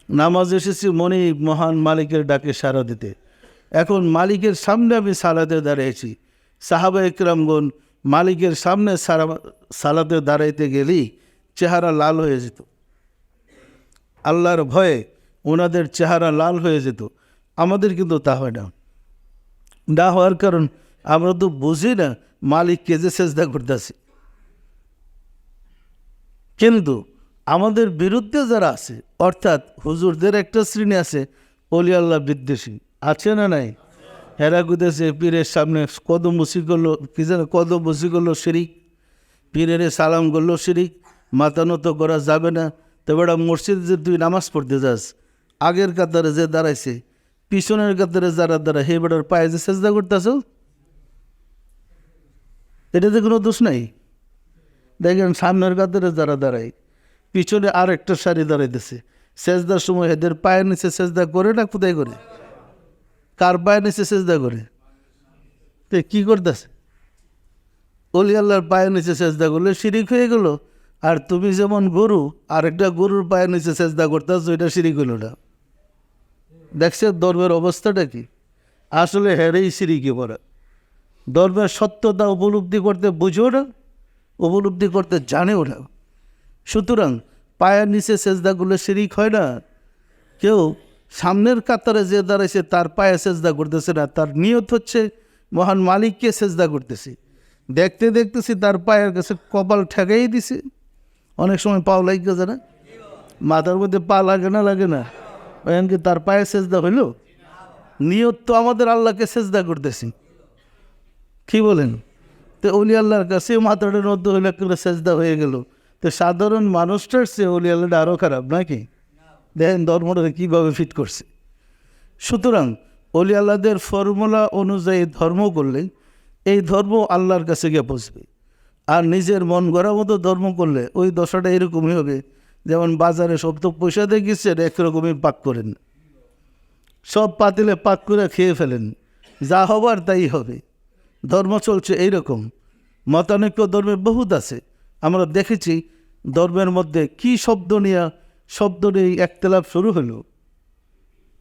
Speaker 1: নামাজ এসেছি মনিব মহান মালিকের ডাকে সাড়া দিতে। এখন মালিকের সামনে আমি সালাতে দাঁড়িয়েছি। সাহাবা একরামগণ মালিকের সামনে সালাতে দাঁড়াইতে গেলেই চেহারা লাল হয়ে যেত, আল্লাহর ভয়ে ওনাদের চেহারা লাল হয়ে যেত। আমাদের কিন্তু তা হয় না। না হওয়ার কারণ আমরা তো বুঝি না মালিককে যে সেজদা করতেছে। কিন্তু আমাদের বিরুদ্ধে যারা আছে, অর্থাৎ হুজুরদের একটা শ্রেণী আছে অলি আল্লাহ বিদ্বেষী, আছে না নাই? হেরা কুদেছে পীরের সামনে কদম বসি করলো, কি জানো কদম বসি করলো শিরিক, পীরের সালাম করলো শিরিক, মাথা নত করা যাবে না। তবে এটা মসজিদে যে তুই নামাজ পড়তে যাস, আগের কাতারে যে দাঁড়াইছে, পিছনের কাতারে যারা দাঁড়ায়, হে বেটার পায়ে যে সেজদা করতেছ, এটাতে কোনো দোষ নাই। দেখেন সামনের কাতারে যারা দাঁড়ায়, পিছনে আর একটা সারি দাঁড়াইতেছে, সেজদার সময় এদের পায়ের নিচে সেজদা করে না কোথায় করে? কার পায়ের নিচে সেজদা করে? তো কী করতেছে? অলি আল্লাহর পায়ের নিচে সেজদা করলে শিরিক হয়ে গেল। আর তুমি যেমন গরু, আরেকটা গরুর পায়ের নিচে সেজদা করতেছ, এটা শিরিক হলো না। দেখছে ধর্মের অবস্থাটা কি? আসলে হেরেই শিরিকে পড়া। ধর্মের সত্যতা উপলব্ধি করতে বুঝেও না, উপলব্ধি করতে জানেও না। সুতরাং পায়ের নিচে সেজদা করলে শিরিক হয় না। কেউ সামনের কাতারে যে দাঁড়াইছে তার পায়ে সেজদা করতেছে না, তার নিয়ত হচ্ছে মহান মালিককে সেজদা করতেছে। দেখতে দেখতেছি তার পায়ের কাছে কপাল ঠেকাই দিছে। অনেক সময় পাও লাগে না, মাথার মধ্যে পা লাগে না, লাগে না, এমনকি তার পায়ে সেজদা হইল। নিয়ত তো আমাদের আল্লাহকে সেজদা করতেছি, কি বলেন? তো অলি আল্লাহর কাছে মাথাটার মধ্যে হইলে একটা সেজদা হয়ে গেল। তো সাধারণ মানুষটার চেয়ে অলি আল্লাহটা আরও খারাপ নাকি? দেখেন ধর্মটা কীভাবে ফিট করছে। সুতরাং অলি আল্লাহদের ফর্মুলা অনুযায়ী ধর্ম করলে এই ধর্ম আল্লাহর কাছে গিয়ে পৌঁছবে। আর নিজের মন গড়া মতো ধর্ম করলে ওই দশাটা এরকমই হবে, যেমন বাজারে সব তো পয়সা দিয়ে গেছেন, একরকমই পাক করেন, সব পাতিলে পাক করে খেয়ে ফেলেন, যা হবার তাই হবে। ধর্ম চলছে এইরকম। মতানৈক্য ধর্মের বহুত আছে, আমরা দেখেছি ধর্মের মধ্যে কি শব্দ নিয়ে একতলাপ শুরু হলো।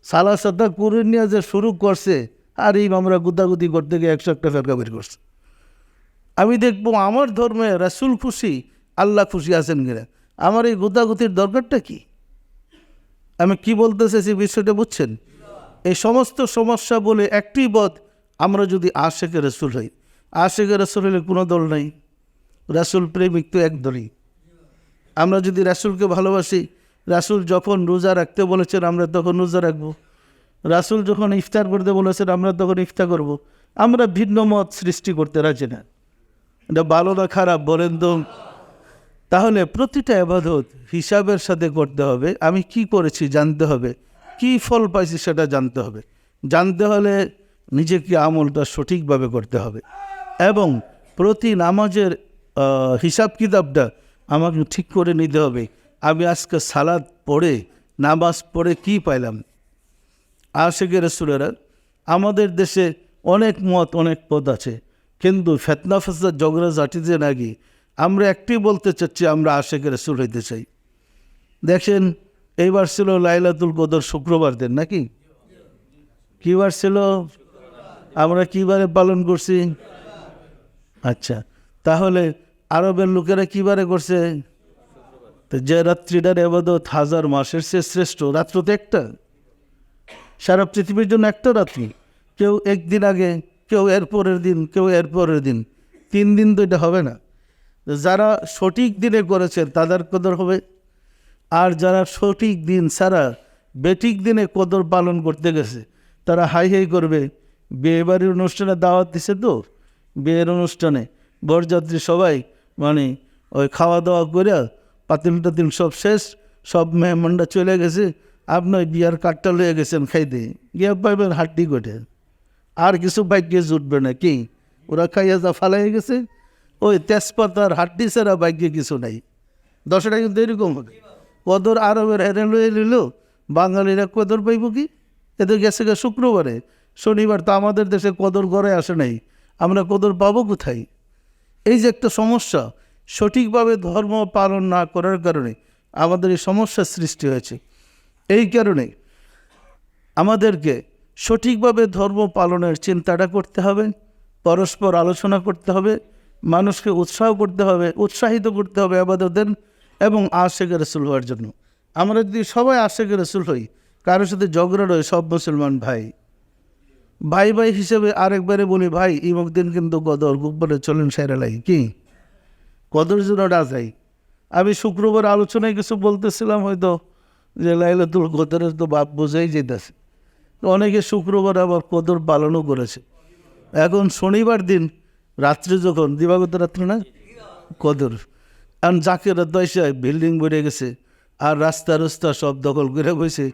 Speaker 1: সালা সাদা করে নিয়ে যে শুরু করছে, আর এই আমরা গুদাগুদি করতে গিয়ে 101টা ফেরকা বের করছে। আমি দেখবো আমার ধর্মে রাসূল খুশি, আল্লাহ খুশি আছেন কিনা। আমার এই গোদাগুতির দরকারটা কি? আমি কি বলতে চাইছি বিষয়টা বুঝছেন? এই সমস্ত সমস্যা বলে একটি বোধ, আমরা যদি আশেকে রাসূল হই। আশেকে রাসূল হলে কোনো দল নাই, রাসূল প্রেমিক তো এক দলই। আমরা যদি রাসূলকে ভালোবাসি, রাসূল যখন রোজা রাখতে বলেছেন আমরা তখন রোজা রাখবো, রাসূল যখন ইফতার করতে বলেছেন আমরা তখন ইফতার করব। আমরা ভিন্ন মত সৃষ্টি করতে রাজি না। এটা ভালো না খারাপ বলেন তো? তাহলে প্রতিটা ইবাদত হিসাবের সাথে করতে হবে। আমি কি করেছি জানতে হবে, কি ফল পাইছি সেটা জানতে হবে। জানতে হলে নিজেকে আমলটা সঠিকভাবে করতে হবে এবং প্রতি নামাজের হিসাব কিতাবটা আমাকে ঠিক করে নিতে হবে। আমি আজকে সালাত পড়ে, নামাজ পড়ে কি পাইলাম। আশিকে রাসূলেরা, আমাদের দেশে অনেক মত অনেক পদ আছে, কিন্তু ফেতনা ফেসাদ ঝগড়া ঝাঁটিতে নাকি আমরা একটি বলতে চাচ্ছি, আমরা আশিকে রাসূল হইতে চাই। দেখেন, এইবার ছিল লাইলাতুল কদর শুক্রবার দিন নাকি? কী বার ছিল? আমরা কী বারে পালন করছি? আচ্ছা, তাহলে আরবের লোকেরা কী বারে করছে? তো যে রাত্রিটার ইবাদত 1000 মাসের চেয়ে শ্রেষ্ঠ। রাত্র তো একটা, সারা পৃথিবীর জন্য একটা রাত্রি। কেউ একদিন আগে, কেউ এর পরের দিন, কেউ এর পরের দিন, 3 দিন তো এটা হবে না। যারা সঠিক দিনে করেছেন তাদের কদর হবে, আর যারা সঠিক দিন ছাড়া বেঠিক দিনে কদর পালন করতে গেছে তারা হাই হাই করবে। বিয়ে বাড়ির অনুষ্ঠানে দাওয়াত দিছে, তো বিয়ের অনুষ্ঠানে বরযাত্রী সবাই মানে ওই খাওয়া দাওয়া করে পাতিল টাতিল সব শেষ, সব মেহমানরা চলে গেছে, আপনি ওই বিয়ার কাঠটা লয়ে গেছেন খাইতে, গিয়ে পাইবেন হাড্ডি কোটে, আর কিছু ভাগ্যে জুটবে না। কি ওরা খাইয়া যা ফালাই গেছে, ওই তেজপাতার হাড্ডি ছাড়া ভাগ্যে কিছু নাই। দশটা কিন্তু এরকম হবে। কদর আরবের হেরে লয়ে নিল, বাঙালিরা কদর পাইব কি? এদের গেছে গে শুক্রবারে, শনিবার তো আমাদের দেশে কদর ঘরে আসে নাই, আমরা কদর পাবো কোথায়? এই যে একটা সমস্যা, সঠিকভাবে ধর্ম পালন না করার কারণে আমাদের এই সমস্যার সৃষ্টি হয়েছে। এই কারণে আমাদেরকে সঠিকভাবে ধর্ম পালনের চিন্তাটা করতে হবে, পরস্পর আলোচনা করতে হবে, মানুষকে উৎসাহ করতে হবে, উৎসাহিত করতে হবে ইবাদতের এবং আশিকে রাসূল হওয়ার জন্য। আমরা যদি সবাই আশিকে রাসূল হই, কারোর সাথে ঝগড়া রয়, সব মুসলমান ভাই ভাই ভাই হিসেবে আরেকবারে বলি, ভাই ইমুক দিন কিন্তু কদর গুব্বরে চলেন সেরালাই কি কদর জন্য যাই। আমি শুক্রবার আলোচনায় কিছু বলতেছিলাম, হয়তো যে লাইলাতুল কদরের তো বাপ বোঝাই যেতেছে, অনেকে শুক্রবার আবার কদর পালনও করেছে। এখন শনিবার দিন রাত্রে, যখন দিবাগত রাত্রে না কদর, আর জাকের দয়সায় বিল্ডিং বেড়ে গেছে আর রাস্তা রাস্তা সব দখল করে বসে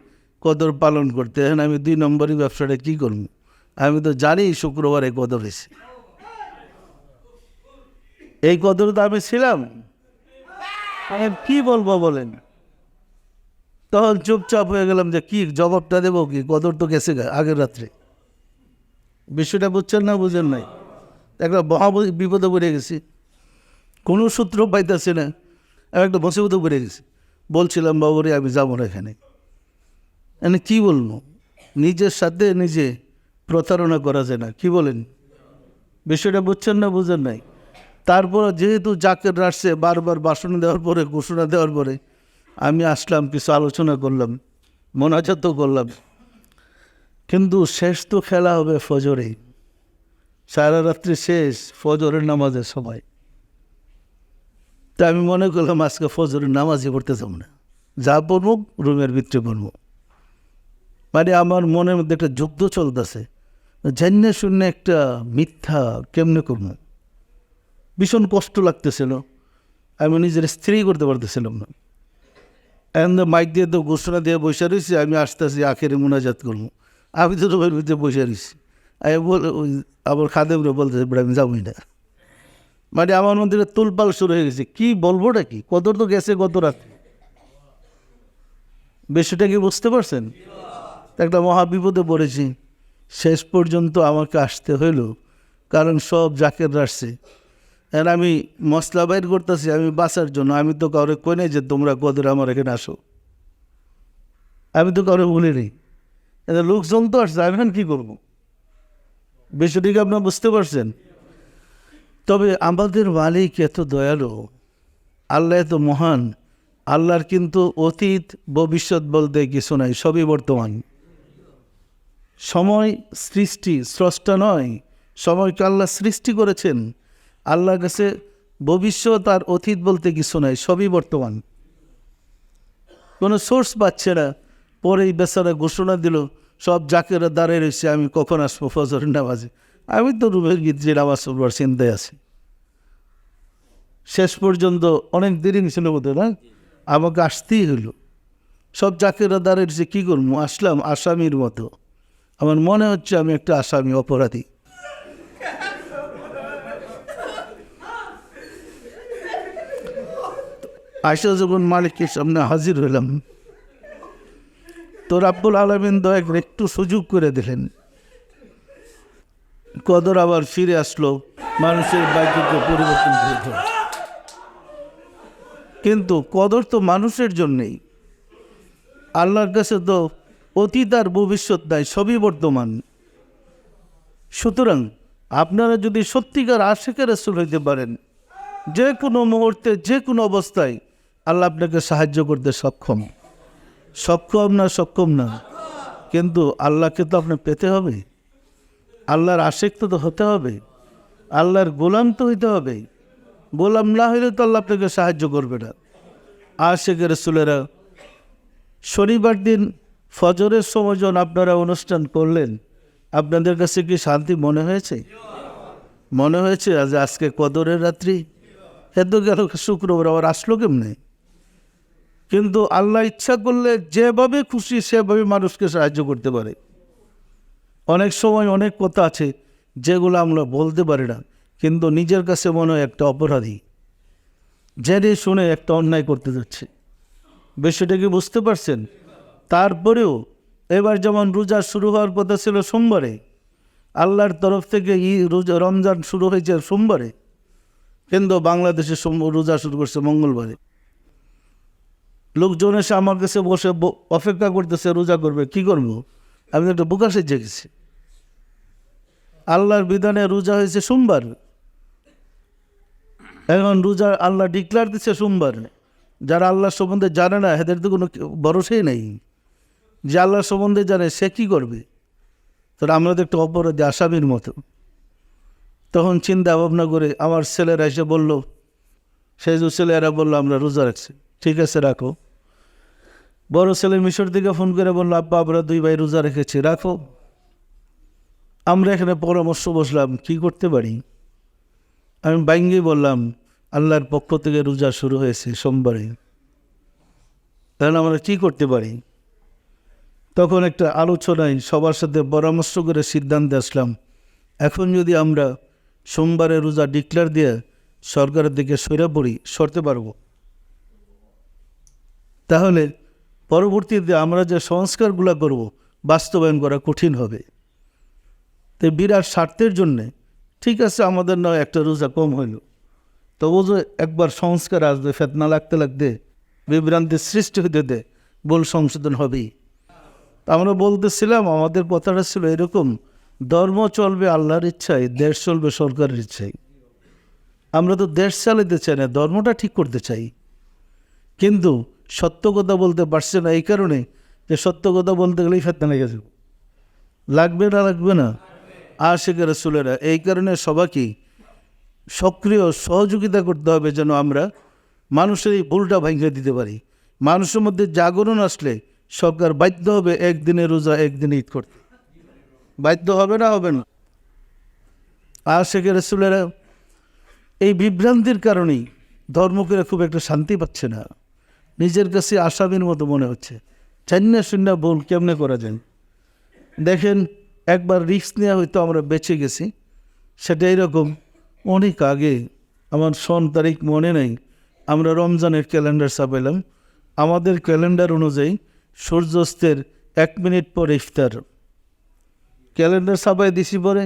Speaker 1: কদর পালন করতে। এখন আমি 2 নম্বরই ব্যবসাটা কী করবো? আমি তো জানি শুক্রবারে কদর হয়েছে। এই কদর তো আমি ছিলাম, আমি কি বলবো বলেন? তখন চুপচাপ হয়ে গেলাম যে কি জবাবটা দেবো, কি কদর তো গেছে আগের রাত্রে। বিষয়টা বুঝছেন না বুঝেন নাই? একটা মহা বিপদে পড়ে গেছি, কোনো সূত্র পাইতেছি না, আমি একটা মুসিবতে পড়ে গেছি। বলছিলাম বাবুরে আমি যাবো না এখানে। কী বলবো? নিজের সাথে নিজে প্রতারণা করা যায় না, কি বলেন? বিষয়টা বুঝছেন না বুঝেন নাই? তারপর যেহেতু জাকের রাখছে, বারবার ভাষণ দেওয়ার পরে, ঘোষণা দেওয়ার পরে আমি আসলাম, কিছু আলোচনা করলাম, মোনাজাত করলাম, কিন্তু শেষ তো খেলা হবে ফজরে। সারা রাত্রি শেষ ফজরের নামাজের সময়। তা আমি মনে করলাম আজকে ফজরের নামাজই পড়তে যাব না, যা পড়ব রুমের ভিতরে পড়ব। মানে আমার মনের মধ্যে একটা যুদ্ধ চলতেছে, জান্নে শূন্য একটা মিথ্যা কেমনে করব, ভীষণ কষ্ট লাগতেছিল। আমি নিজের স্ত্রী করতে পারতেছিলাম না। এখন মাইক দিয়ে তো ঘোষণা দিয়ে বসে রয়েছি, আমি আসতেছি আখেরে মোনাজাত করবো, আমি তো রুমের ভিতরে বসে রয়েছি। আমি আবার খাদেমরে বলতেছে আমি যাবই না। মানে আমার মধ্যে তুলপাল শুরু হয়ে গেছে, কি বলবোটা কি? কদর তো গেছে গত রাত্রে। বিষয়টা কি বুঝতে পারছেন? একটা মহা বিপদে পড়েছি। শেষ পর্যন্ত আমাকে আসতে হইল, কারণ সব জাকের আসছে। আর আমি মশলা বাইর করতেছি আমি বাঁচার জন্য। আমি তো কাউরে কই নাই যে তোমরা কদরে আমার এখানে আসো, আমি তো কাউরে বলিনি। লোকজন তো আসছে, আমি এখন কী করবো? বিষয়টিকে আপনারা বুঝতে পারছেন? তবে আমাদের মালিক এত দয়ালু, আল্লাহ এত মহান, আল্লাহর কিন্তু অতীত ভবিষ্যৎ বলতে কিছু নাই, সবই বর্তমান। সময় সৃষ্টি, স্রষ্টা নয়, সময়কে আল্লাহ সৃষ্টি করেছেন। আল্লাহর কাছে ভবিষ্যৎ আর অতীত বলতে কিছু নাই, সবই বর্তমান। কোনো সোর্স পাচ্ছে না, পরেই বেচারা ঘোষণা দিল সব জাকেরা দাঁড়িয়ে রয়েছে, আমি কখন আসবো ফজরের নামাজে। আমি তো রুমের গিয়ে নামাজ পড়বার চিন্তায় আছি। শেষ পর্যন্ত অনেক দেরি ছিল বোধ না, আমাকে আসতেই হলো। সব জাকেরা দাঁড়িয়ে রয়েছে, কী করবো, আসলাম আসামির মতো। আমার মনে হচ্ছে আমি একটা আসামি, অপরাধী। আয়সা যখন মালিকের সামনে হাজির হইলাম, তো রাব্বুল আলামিন দয়া করে একটু সুযোগ করে দিলেন। কদর আবার ফিরে আসলো, মানুষের ভাগ্যকে পরিবর্তন করে। কিন্তু কদর তো মানুষের জন্যেই, আল্লাহর কাছে তো অতীত আর ভবিষ্যৎ নাই, সবই বর্তমান। সুতরাং আপনারা যদি সত্যিকার আশিকের রাসূল হইতে পারেন, যে কোনো মুহূর্তে যে কোনো অবস্থায় আল্লাহ আপনাকে সাহায্য করতে সক্ষম। সক্ষম না, কিন্তু আল্লাহকে তো আপনার পেতে হবে, আল্লাহর আশিক তো হতে হবে, আল্লাহর গোলাম তো হইতে হবে। গোলাম না হইলে তো আল্লাহ আপনাকে সাহায্য করবে না। আশিকের রাসূলেরা শনিবার দিন ফজরের সময় যখন আপনারা অনুষ্ঠান করলেন, আপনাদের কাছে কি শান্তি মনে হয়েছে? মনে হয়েছে আজকে কদরের রাত্রি? এত গেল শুক্রবার, আবার আসলো কেমনে? কিন্তু আল্লাহ ইচ্ছা করলে যেভাবে খুশি সেভাবে মানুষকে সাহায্য করতে পারে। অনেক সময় অনেক কথা আছে যেগুলো আমরা বলতে পারি না, কিন্তু নিজের কাছে মনে হয় একটা অপরাধী, জেনে শুনে একটা অন্যায় করতে যাচ্ছে। বিষয়টা কি বুঝতে পারছেন? তারপরেও এবার যেমন রোজা শুরু হওয়ার কথা ছিল সোমবারে, আল্লাহর তরফ থেকে রমজান শুরু হয়েছে সোমবারে, কিন্তু বাংলাদেশে রোজা শুরু করছে মঙ্গলবারে। লোকজন এসে আমার কাছে বসে অপেক্ষা করতেছে রোজা করবে, কি করবো? আমি একটা বোকা সেজে গেছি। আল্লাহর বিধানে রোজা হয়েছে সোমবার, এখন রোজা আল্লাহ ডিক্লার দিচ্ছে সোমবার। যারা আল্লাহ সম্বন্ধে জানে না এদের তো কোনো ভরসাই নেই। যে আল্লাহ সম্বন্ধে জানে সে কী করবে? তো আমরা তো একটা অপরাধী, আসামির মতো। তখন চিন্তা ভাবনা করে আমার ছেলেরা এসে বলল, সেই যে ছেলেরা বললো আমরা রোজা রাখছি। ঠিক আছে রাখো। বড় ছেলে মিশর থেকে ফোন করে বললো, আব্বা আমরা 2 ভাই রোজা রেখেছি, রাখো। আমরা এখানে পরামর্শ বসলাম কি করতে পারি। আমি বাইঙ্গি বললাম, আল্লাহর পক্ষ থেকে রোজা শুরু হয়েছে সোমবারে, তাহলে আমরা কী করতে পারি? তখন একটা আলোচনায় সবার সাথে পরামর্শ করে সিদ্ধান্তে আসলাম, এখন যদি আমরা সোমবারে রোজা ডিক্লেয়ার দিয়ে সরকারের দিকে সরতে পারবো, তাহলে পরবর্তীতে আমরা যে সংস্কারগুলো করব বাস্তবায়ন করা কঠিন হবে। তো বিরাট স্বার্থের জন্যে ঠিক আছে আমাদের নয় একটা রোজা কম হইল, তবু যে একবার সংস্কার আসবে, ফেতনা লাগতে বিভ্রান্তির সৃষ্টি হতে ভুল সংশোধন হবেই। আমরা বলতেছিলাম, আমাদের কথাটা ছিল এরকম, ধর্ম চলবে আল্লাহর ইচ্ছায়, দেশ চলবে সরকারের ইচ্ছায়। আমরা তো দেশ চালাতে চাই না, ধর্মটা ঠিক করতে চাই। কিন্তু সত্য কথা বলতে পারছে না এই কারণে যে সত্য কথা বলতে গেলেই ফেতনা লেগে যাবে। লাগবে না আশিকের রাসূলেরা। এই কারণে সবাইকে সক্রিয় সহযোগিতা করতে হবে যেন আমরা মানুষের এই ভুলটা ভাঙিয়ে দিতে পারি। মানুষের মধ্যে জাগরণ আসলে সরকার বাধ্য হবে একদিনে রোজা একদিনে ঈদ করতে, বাধ্য হবে না আশিকের রাসূলেরা এই বিভ্রান্তির কারণেই ধর্মকেরা খুব একটা শান্তি পাচ্ছে না, নিজের কাছে আসামির মতো মনে হচ্ছে। শূন্য ভুল কেমনে করা যায়? দেখেন, একবার রিস্ক নেওয়া হয়তো আমরা বেঁচে গেছি, সেটা এরকম অনেক আগে, আমার সন তারিখ মনে নেই, আমরা রমজানের ক্যালেন্ডার ছাপাইলাম। আমাদের ক্যালেন্ডার অনুযায়ী সূর্যাস্তের 1 মিনিট পর ইফতার। ক্যালেন্ডার ছাপাই দিছি, পরে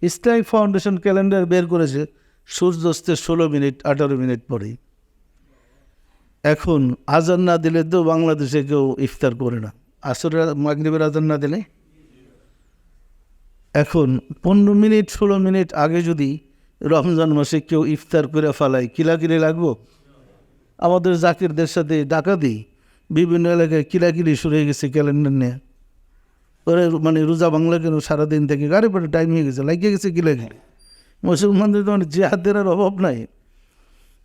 Speaker 1: ইসলামিক ফাউন্ডেশন ক্যালেন্ডার বের করেছে সূর্যাস্তের 16 মিনিট 18 মিনিট পরেই। এখন আজান না দিলে তো বাংলাদেশে কেউ ইফতার করে না, আসরের মাগরিবের আজান না দিলে। এখন 15 মিনিট 16 মিনিট আগে যদি রমজান মাসে কেউ ইফতার করে ফেলায়, কিলাকিলি লাগবো? আমাদের জাকিরদের সাথে ডাকাতি, বিভিন্ন এলাকায় কিলাকিলি শুরু হয়ে গেছে ক্যালেন্ডার নিয়ে। ওরা মানে রোজা বাংলা কেন সারাদিন থেকে গাড়ি পরে টাইম হয়ে গেছে, লাগিয়ে গেছে কিলাকিলি। মুসলমানদের তো মানে জেহাদের আর অভাব নাই।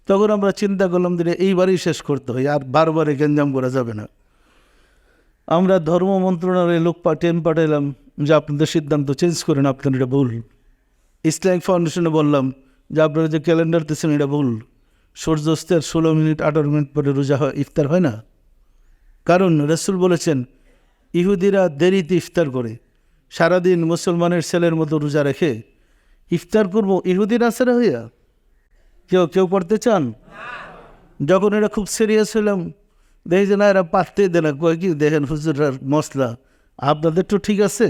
Speaker 1: তখন আমরা চিন্তা করলাম যে এইবারই শেষ করতে হয়, আর বারবারে গেঞ্জাম করা যাবে না। আমরা ধর্ম মন্ত্রণালয়ে লোক পাঠাইলাম যে আপনাদের সিদ্ধান্ত চেঞ্জ করেন, আপনার এটা ভুল। ইসলামিক ফাউন্ডেশনে বললাম যে আপনারা যে ক্যালেন্ডার দিচ্ছেন এটা ভুল। সূর্যাস্তের 16 মিনিট 18 মিনিট পরে রোজা হয়, ইফতার হয় না। কারণ রাসূল বলেছেন ইহুদিরা দেরিতে ইফতার করে, সারাদিন মুসলমানের ছেলের মতো রোজা রেখে ইফতার করবো ইহুদির আছাড়া হইয়া? কেউ পড়তে চান? যখন এটা খুব সিরিয়াস হলাম, দেখি যে না এরা পারতেই দেয় না। কয় কি দেখেন হুজুরার মশলা, আপনাদের তো ঠিক আছে,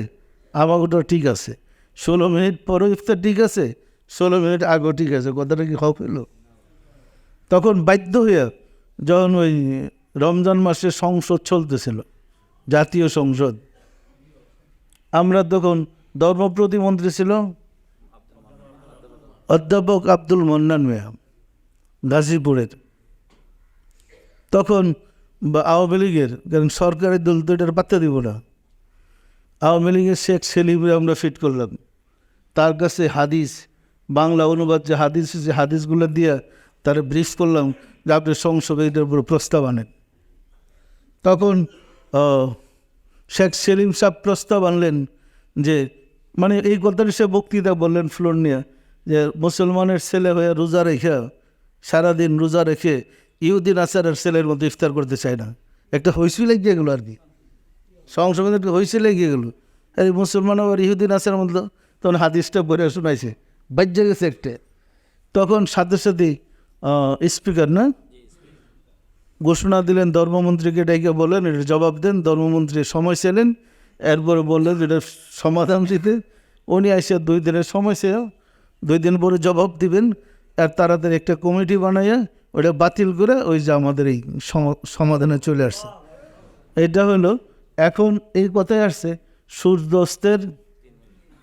Speaker 1: আমাকেও ঠিক আছে, 16 মিনিট পরও ইফতার ঠিক আছে, 16 মিনিট আগেও ঠিক আছে, কথাটা কি হক হইল? তখন বাধ্য হইয়া, যখন ওই রমজান মাসে সংসদ চলতেছিল, জাতীয় সংসদ, আমরা তখন ধর্ম প্রতিমন্ত্রী ছিল অধ্যাপক আব্দুল মন্নান মিয়া গাজীপুরের। তখন আওয়ামী লীগের, কারণ সরকারের দল তো এটার পাত্তা দিব না, আওয়ামী লীগের শেখ সেলিমরে আমরা ফিট করলাম। তার কাছে হাদিস, বাংলা অনুবাদ যে হাদিস, যে হাদিসগুলো দিয়ে তারা ব্রিফ করলাম যে আপনি সংসদে এটার উপর প্রস্তাব আনেন। তখন শেখ সেলিম সাহেব প্রস্তাব আনলেন যে মানে এই কথাটা সে বক্তৃতা বললেন ফ্লোর নিয়ে, যে মুসলমানের ছেলে হয়ে রোজা রেখে, সারাদিন রোজা রেখে ইহুদিন আসারের ছেলের মতো ইফতার করতে চায় না। একটা হইসি লেগে গেলো আর কি, সংসদে একটা হইসি লেগে গেলো। এই মুসলমান আবার ইহুদিন আসার মতো, তখন হাদিসটা পড়ে শোনাইছে, বাজ্যে গেছে একটা। তখন সাথে সাথে স্পিকার না ঘোষণা দিলেন, ধর্মমন্ত্রীকে ডেকে বলেন এটা জবাব দেন। ধর্মমন্ত্রী সময় ছিলেন, এরপরে বললেন এটা সমাধান দিতে। উনি আসে 2 দিনের সময় ছিল, 2 দিন পরে জবাব দিবেন। আর তাড়াতাড়ি একটা কমিটি বানাইয়া ওটা বাতিল করে ওই যে আমাদের এই সমাধানে চলে আসছে। এটা হলো এখন এই কথায় আসছে সূর্যাস্তের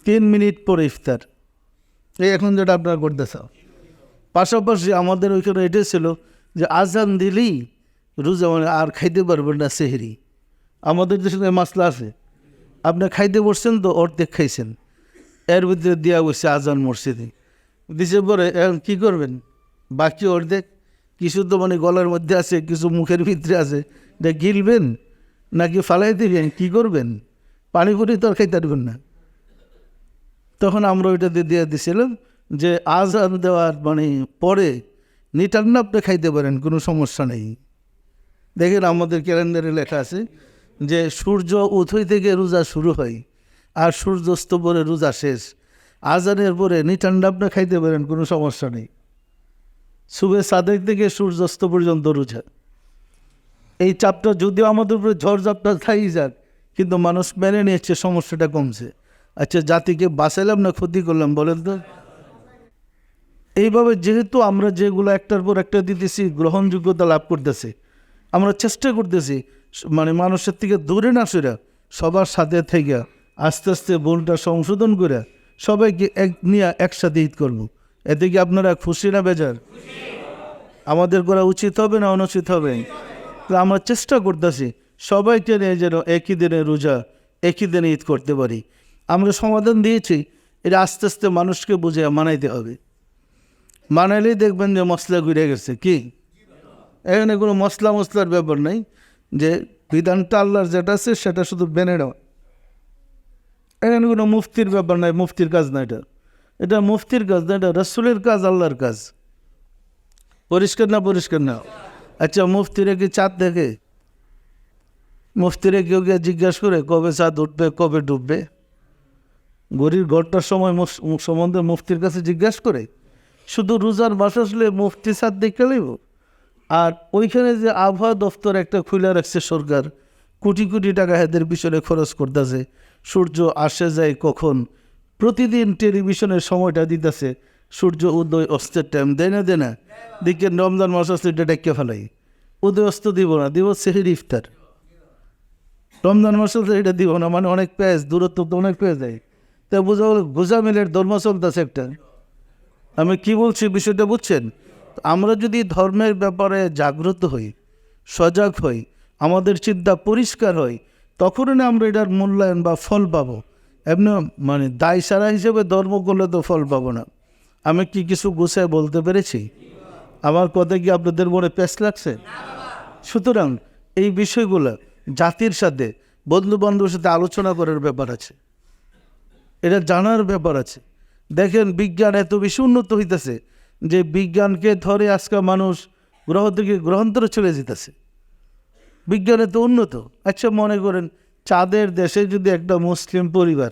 Speaker 1: 3 মিনিট পরে ইফতার, এই এখন যেটা আপনারা করতেছ। পাশাপাশি আমাদের ওইখানে এটাই ছিল যে আজান দিলেই রোজা মানে আর খাইতে পারবেন না সেহরি। আমাদের দেশে মাসলা আছে, আপনি খাইতে বসছেন তো অর্ধেক খাইছেন, এর ভিতরে দেওয়া বসছে আজান মসজিদে দিছে, পরে এখন কী করবেন? বাকি অর্ধেক কিছু তো মানে গলার মধ্যে আছে, কিছু মুখের ভিতরে আছে, এটা গিলবেন নাকি ফালাই দিবেন, কী করবেন? পানি পুরি তো আর খাইতে পারবেন না। তখন আমরা ওইটা দিয়ে দিছিলাম যে আজান দেওয়ার মানে পরে নিটান্ন আপনি খাইতে পারেন, কোনো সমস্যা নেই। দেখেন আমাদের ক্যালেন্ডারে লেখা আছে যে সূর্য উদয় থেকে রোজা শুরু হয় আর সূর্যাস্ত পরে রোজা শেষ। আজানের পরে নিটান্ন আপনি খাইতে পারেন, কোনো সমস্যা নেই। সুবে সাদেক থেকে সূর্যাস্ত পর্যন্ত রোজা। এই চাপটা যদিও আমাদের উপরে ঝড়ঝাপটা থাই যাক, কিন্তু মানুষ মেনে নিয়েছে, সমস্যাটা কমছে। আচ্ছা, জাতিকে বাঁচাইলাম না ক্ষতি করলাম বলেন তো? এইভাবে যেহেতু আমরা যেগুলো একটার পর একটা দিতেছি, গ্রহণযোগ্যতা লাভ করতেছি, আমরা চেষ্টা করতেছি মানে মানুষের থেকে দূরে না সরে সবার সাথে থেকে আস্তে আস্তে ভুলটা সংশোধন করে সবাইকে নিয়ে একসাথে ঈদ করবো। এতে কি আপনারা খুশি না বেজার? আমাদের করা উচিত হবে না অনুচিত হবে? আমরা চেষ্টা করতেছি সবাইকে নিয়ে যেন একই দিনে রোজা, একই দিনে ঈদ করতে পারি। আমরা সমাধান দিয়েছি, এটা আস্তে আস্তে মানুষকে বুঝে মানাইতে হবে। মানাইলেই দেখবেন যে মশলা ঘুরে গেছে। কি এখানে কোনো মশলার ব্যাপার নাই, যে বিধানটা আল্লাহর যেটা আছে সেটা শুধু মেনে নেওয়া। এখানে কোনো মুফতির ব্যাপার নাই, মুফতির কাজ না, এটা মুফতির কাজ না, এটা রাসূলের কাজ, আল্লাহর কাজ। পরিষ্কার না? পরিষ্কার না? আচ্ছা, মুফতিরা কি চাঁদ দেখে? মুফতিরা কেউ গিয়ে জিজ্ঞাসা করে কবে চাঁদ উঠবে, কবে ডুববে? গরির ঘরটার সময় সম্বন্ধে মুফতির কাছে জিজ্ঞাসা করে? শুধু রোজার মাস আসলে মুফতি চাঁদ দেখে নেব। আর ওইখানে যে আবহাওয়া দপ্তর একটা খুলে রাখছে সরকার, কোটি কোটি টাকা এদের পিছনে খরচ করতেছে, সূর্য আসে যায় কখন, প্রতিদিন টেলিভিশনের সময়টা দিতেছে, সূর্য উদয় অস্তের টাইম দেয় না? দিকে রমজান মাস আসলে এটা ডেকে ফেলাই, উদয় অস্ত দিব না, দিব সেহরি ইফতার। রমজান মাস আসলে এটা দিব না, মানে অনেক পেঁয়াজ, দূরত্ব তো অনেক পেয়ে যায়। তা বোঝা মিলের ধর্ম চলতেছে একটা। আমি কি বলছি বিষয়টা বুঝছেন? আমরা যদি ধর্মের ব্যাপারে জাগ্রত হই, সজাগ হই, আমাদের চিন্তা পরিষ্কার হয়, তখনই না আমরা এটার মূল্যায়ন বা ফল পাবো। এমনি মানে দায় সারা হিসেবে ধর্ম করলে তো ফল পাবো না। আমি কি কিছু গুছায় বলতে পেরেছি? আমার কথা কি আপনাদের মনে পেশ লাগছে? সুতরাং এই বিষয়গুলো জাতির সাথে, বন্ধু বান্ধবের সাথে আলোচনা করার ব্যাপার আছে, এটা জানার ব্যাপার আছে। দেখেন বিজ্ঞান এত বেশি উন্নত হইতেছে যে বিজ্ঞানকে ধরে আজকে মানুষ গ্রহ থেকে গ্রহান্তরে চলে যেতেছে। বিজ্ঞান এত উন্নত। আচ্ছা মনে করেন চাঁদের দেশে যদি একটা মুসলিম পরিবার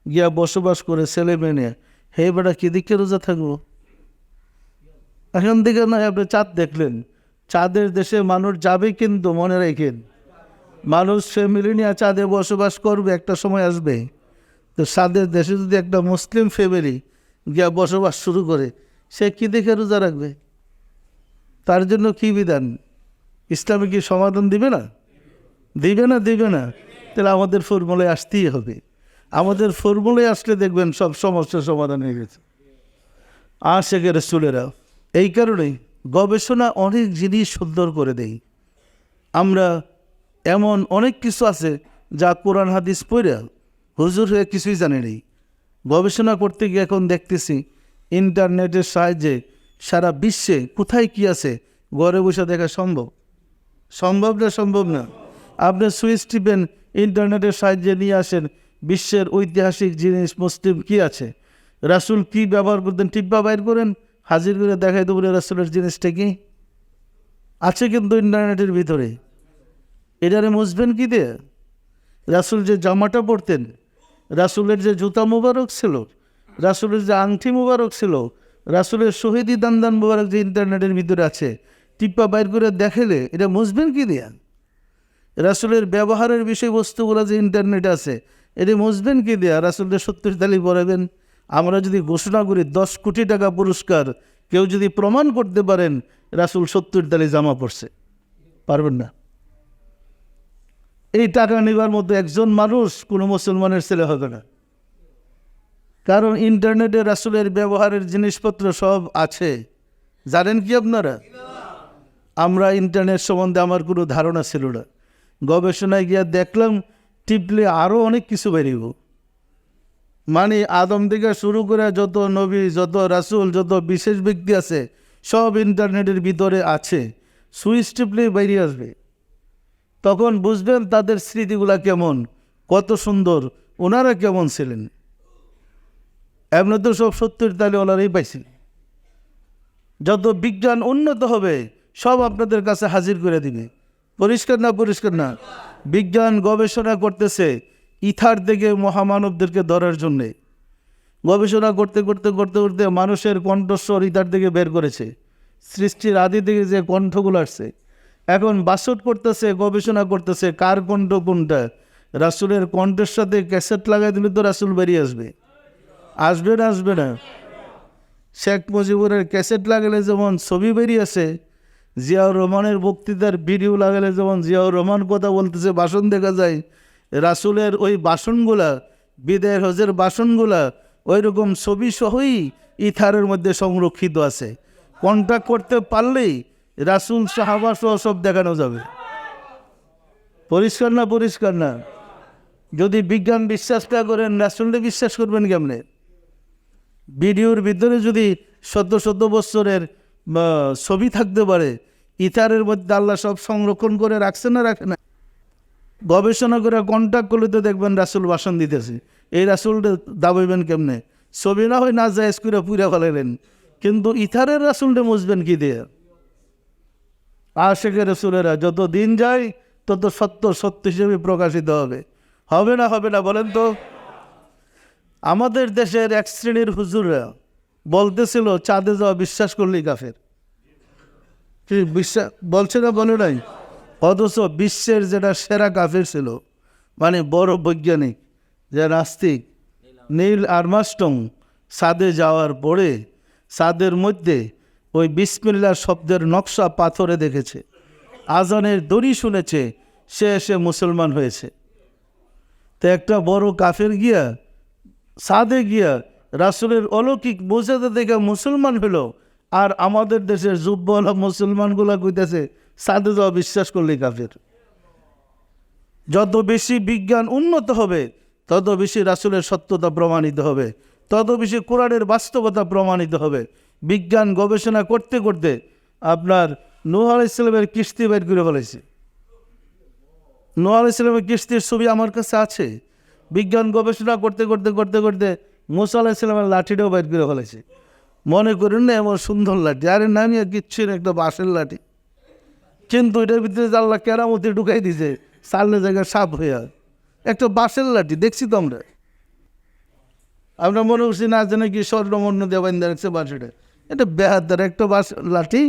Speaker 1: গিয়া বসবাস করে ছেলে মেয়ে নিয়ে, হে বেটা কি দিকে রোজা থাকবো? এখন থেকে না আপনি চাঁদ দেখলেন, চাঁদের দেশে মানুষ যাবে, কিন্তু মনে রাখেন মানুষ ফ্যামিলি নিয়ে চাঁদে বসবাস করবে, একটা সময় আসবে। তো চাঁদের দেশে যদি একটা মুসলিম ফ্যামিলি গিয়া বসবাস শুরু করে, সে কী দেখে রোজা রাখবে? তার জন্য কী বিধান? ইসলামে কি সমাধান দিবে না? দিবে না? দিবে না? তাহলে আমাদের ফর্মুলায় আসতেই হবে। আমাদের ফর্মুলায় আসলে দেখবেন সব সমস্যার সমাধান হয়ে গেছে। আশিকে রাসূলেরা এই কারণেই গবেষণা অনেক জিনিস সুন্দর করে দেয়। আমরা এমন অনেক কিছু আছে যা কোরআন হাদিস পড়ে হুজুর হয়ে কিছুই জানে নেই। গবেষণা করতে গিয়ে এখন দেখতেছি ইন্টারনেটের সাহায্যে সারা বিশ্বে কোথায় কি আছে ঘরে বসে দেখা সম্ভব। সম্ভব না? সম্ভব না। আপনি সুইচ টিপেন, ইন্টারনেটের সাহায্যে নিয়ে আসেন বিশ্বের ঐতিহাসিক জিনিস, মুসলিম কি আছে, রাসূল কি ব্যবহার করতেন, টিপ্পা বাইর করেন, হাজির করে দেখাই দেবো রাসূলের জিনিসটা কি আছে, কিন্তু ইন্টারনেটের ভিতরে। এটারে মুছবেন কি দিয়ে? রাসূল যে জামাটা পরতেন, রাসূলের যে জুতা মুবারক ছিল, রাসূলের যে আংটি মুবারক ছিল, রাসূলের শহীদি দান মুবারক যে ইন্টারনেটের ভিতরে আছে, টিপ্পা বাইর করে দেখালে এটা মুছবেন কি দিয়ে? রাসূলের ব্যবহারের বিষয়বস্তুগুলো যে ইন্টারনেটে আছে, এটা মুছবেন কি দিয়ে? রাসূলের 70 তালি পড়াবেন। আমরা যদি ঘোষণা করি 10 কোটি টাকা পুরস্কার, কেউ যদি প্রমাণ করতে পারেন রাসূল 70 তালি জামা পড়ছে, পারবেন না। এই টাকা নেবার মতো একজন মানুষ কোনো মুসলমানের ছেলে হবে না। কারণ ইন্টারনেটে রাসূলের ব্যবহারের জিনিসপত্র সব আছে। জানেন কি আপনারা? আমরা ইন্টারনেট সম্বন্ধে আমার কোনো ধারণা ছিল না। গবেষণায় গিয়ে দেখলাম টিপলে আরও অনেক কিছু বেরিব। মানে আদম থেকে শুরু করে যত নবী, যত রাসূল, যত বিশেষ ব্যক্তি আছে সব ইন্টারনেটের ভিতরে আছে। সুইচ টিপলে বেরিয়ে আসবে। তখন বুঝবেন তাদের স্মৃতিগুলা কেমন, কত সুন্দর, ওনারা কেমন ছিলেন। এমনি তো সব 70 তালি ওনারাই পাইছিল। যত বিজ্ঞান উন্নত হবে সব আপনাদের কাছে হাজির করে দিবে। পরিষ্কার না? পরিষ্কার না? বিজ্ঞান গবেষণা করতেছে ইথার থেকে মহামানবদেরকে ধরার জন্যে। গবেষণা করতে করতে করতে করতে মানুষের কণ্ঠস্বর ইথার থেকে বের করেছে। সৃষ্টির আদি থেকে যে কণ্ঠগুলো আসছে, এখন বাসট করতেছে, গবেষণা করতেছে কার কণ্ঠ কোনটা। রাসূলের কণ্ঠের সাথে ক্যাসেট লাগাই দিলে তো রাসূল বেরিয়ে আসবে। আসবে না? আসবে না? শেখ মুজিবুরের ক্যাসেট লাগালে যেমন ছবি বেরিয়ে আসে, জিয়াউর রহমানের বক্তৃতার ভিডিও লাগালে যেমন জিয়াউর রহমান কথা বলতেছে, ভাষণ দেখা যায়, রাসূলের ওই ভাষণগুলা, বিদায়ের হজের ভাষণগুলা ওই রকম ছবি সহই ইথারের মধ্যে সংরক্ষিত আছে। কন্ট্যাক্ট করতে পারলেই রাসূল, সাহাবা সহ সব দেখানো যাবে। পরিষ্কার না? পরিষ্কার না? যদি বিজ্ঞান বিশ্বাস না করেন, রাসূলকে বিশ্বাস করবেন কেমনে? ভিডিওর ভিতরে যদি শত শত বছরের ছবি থাকতে পারে, ইথারের মধ্যে আল্লাহ সব সংরক্ষণ করে রাখছে না রাখে না? গবেষণা করে কন্ট্যাক্ট করলে তো দেখবেন রাসূল ভাষণ দিতেছে। এই রাসূলটা দাবাইবেন কেমনে? ছবি না হয় না জায়েজ করে পুরা ফেলাইলেন, কিন্তু ইথারের রাসূলটা মুছবেন কি দিয়ে? আশিকে রাসূলেরা যত দিন যায় তত সত্য সত্য হিসেবে প্রকাশিত হবে। হবে না? হবে না? বলেন তো। আমাদের দেশের এক শ্রেণীর হুজুররা বলতেছিল চাঁদে যাওয়া বিশ্বাস করলেই কাফের। কি বিশ্বাস বলছে না? বলে নাই? অথচ বিশ্বের যেটা সেরা কাফের ছিল, মানে বড় বৈজ্ঞানিক, যে নাস্তিক, নীল আর্মস্ট্রং, চাঁদে যাওয়ার পরে চাঁদের মধ্যে ওই বিসমিল্লাহ শব্দের নকশা পাথরে দেখেছে, আজানের দড়ি শুনেছে, সে এসে মুসলমান হয়েছে। তো একটা বড় কাফের গিয়া চাঁদে গিয়া রাসূলের অলৌকিক মুজিজা দেখে মুসলমান হলো, আর আমাদের দেশের যুব্বওয়ালা মুসলমানগুলা কইতেছে সাদে যাওয়া বিশ্বাস করলেই কাফের। যত বেশি বিজ্ঞান উন্নত হবে তত বেশি রাসূলের সত্যতা প্রমাণিত হবে, তত বেশি কোরআনের বাস্তবতা প্রমাণিত হবে। বিজ্ঞান গবেষণা করতে করতে আপনার নূহ আলাইহিস সালামের কিস্তি বের করে ফেলেছে। নূহ আলাইহিস সালামের কিস্তির ছবি আমার কাছে আছে। বিজ্ঞান গবেষণা করতে করতে করতে করতে মুসা আলাইহিস সালামের লাঠিটাও বের করে ফেলেছে। মনে করেন না এমন সুন্দর লাঠি, আরে না নিয়ে কিচ্ছু না, একটা বাঁশের লাঠি, কিন্তু এটার ভিতরে আল্লাহ কেরামতি ঢুকাই দিয়েছে, সামনে জায়গায় সাপ হইয়া একটা বাঁশের লাঠি। দেখছি তো আমরা মনে করছি না যে নাকি স্বর্ণমন্য দিয়ে বান্ধা রাখছে বাঁশটা, এটা বেহাদার একটা বাঁশ লাঠি,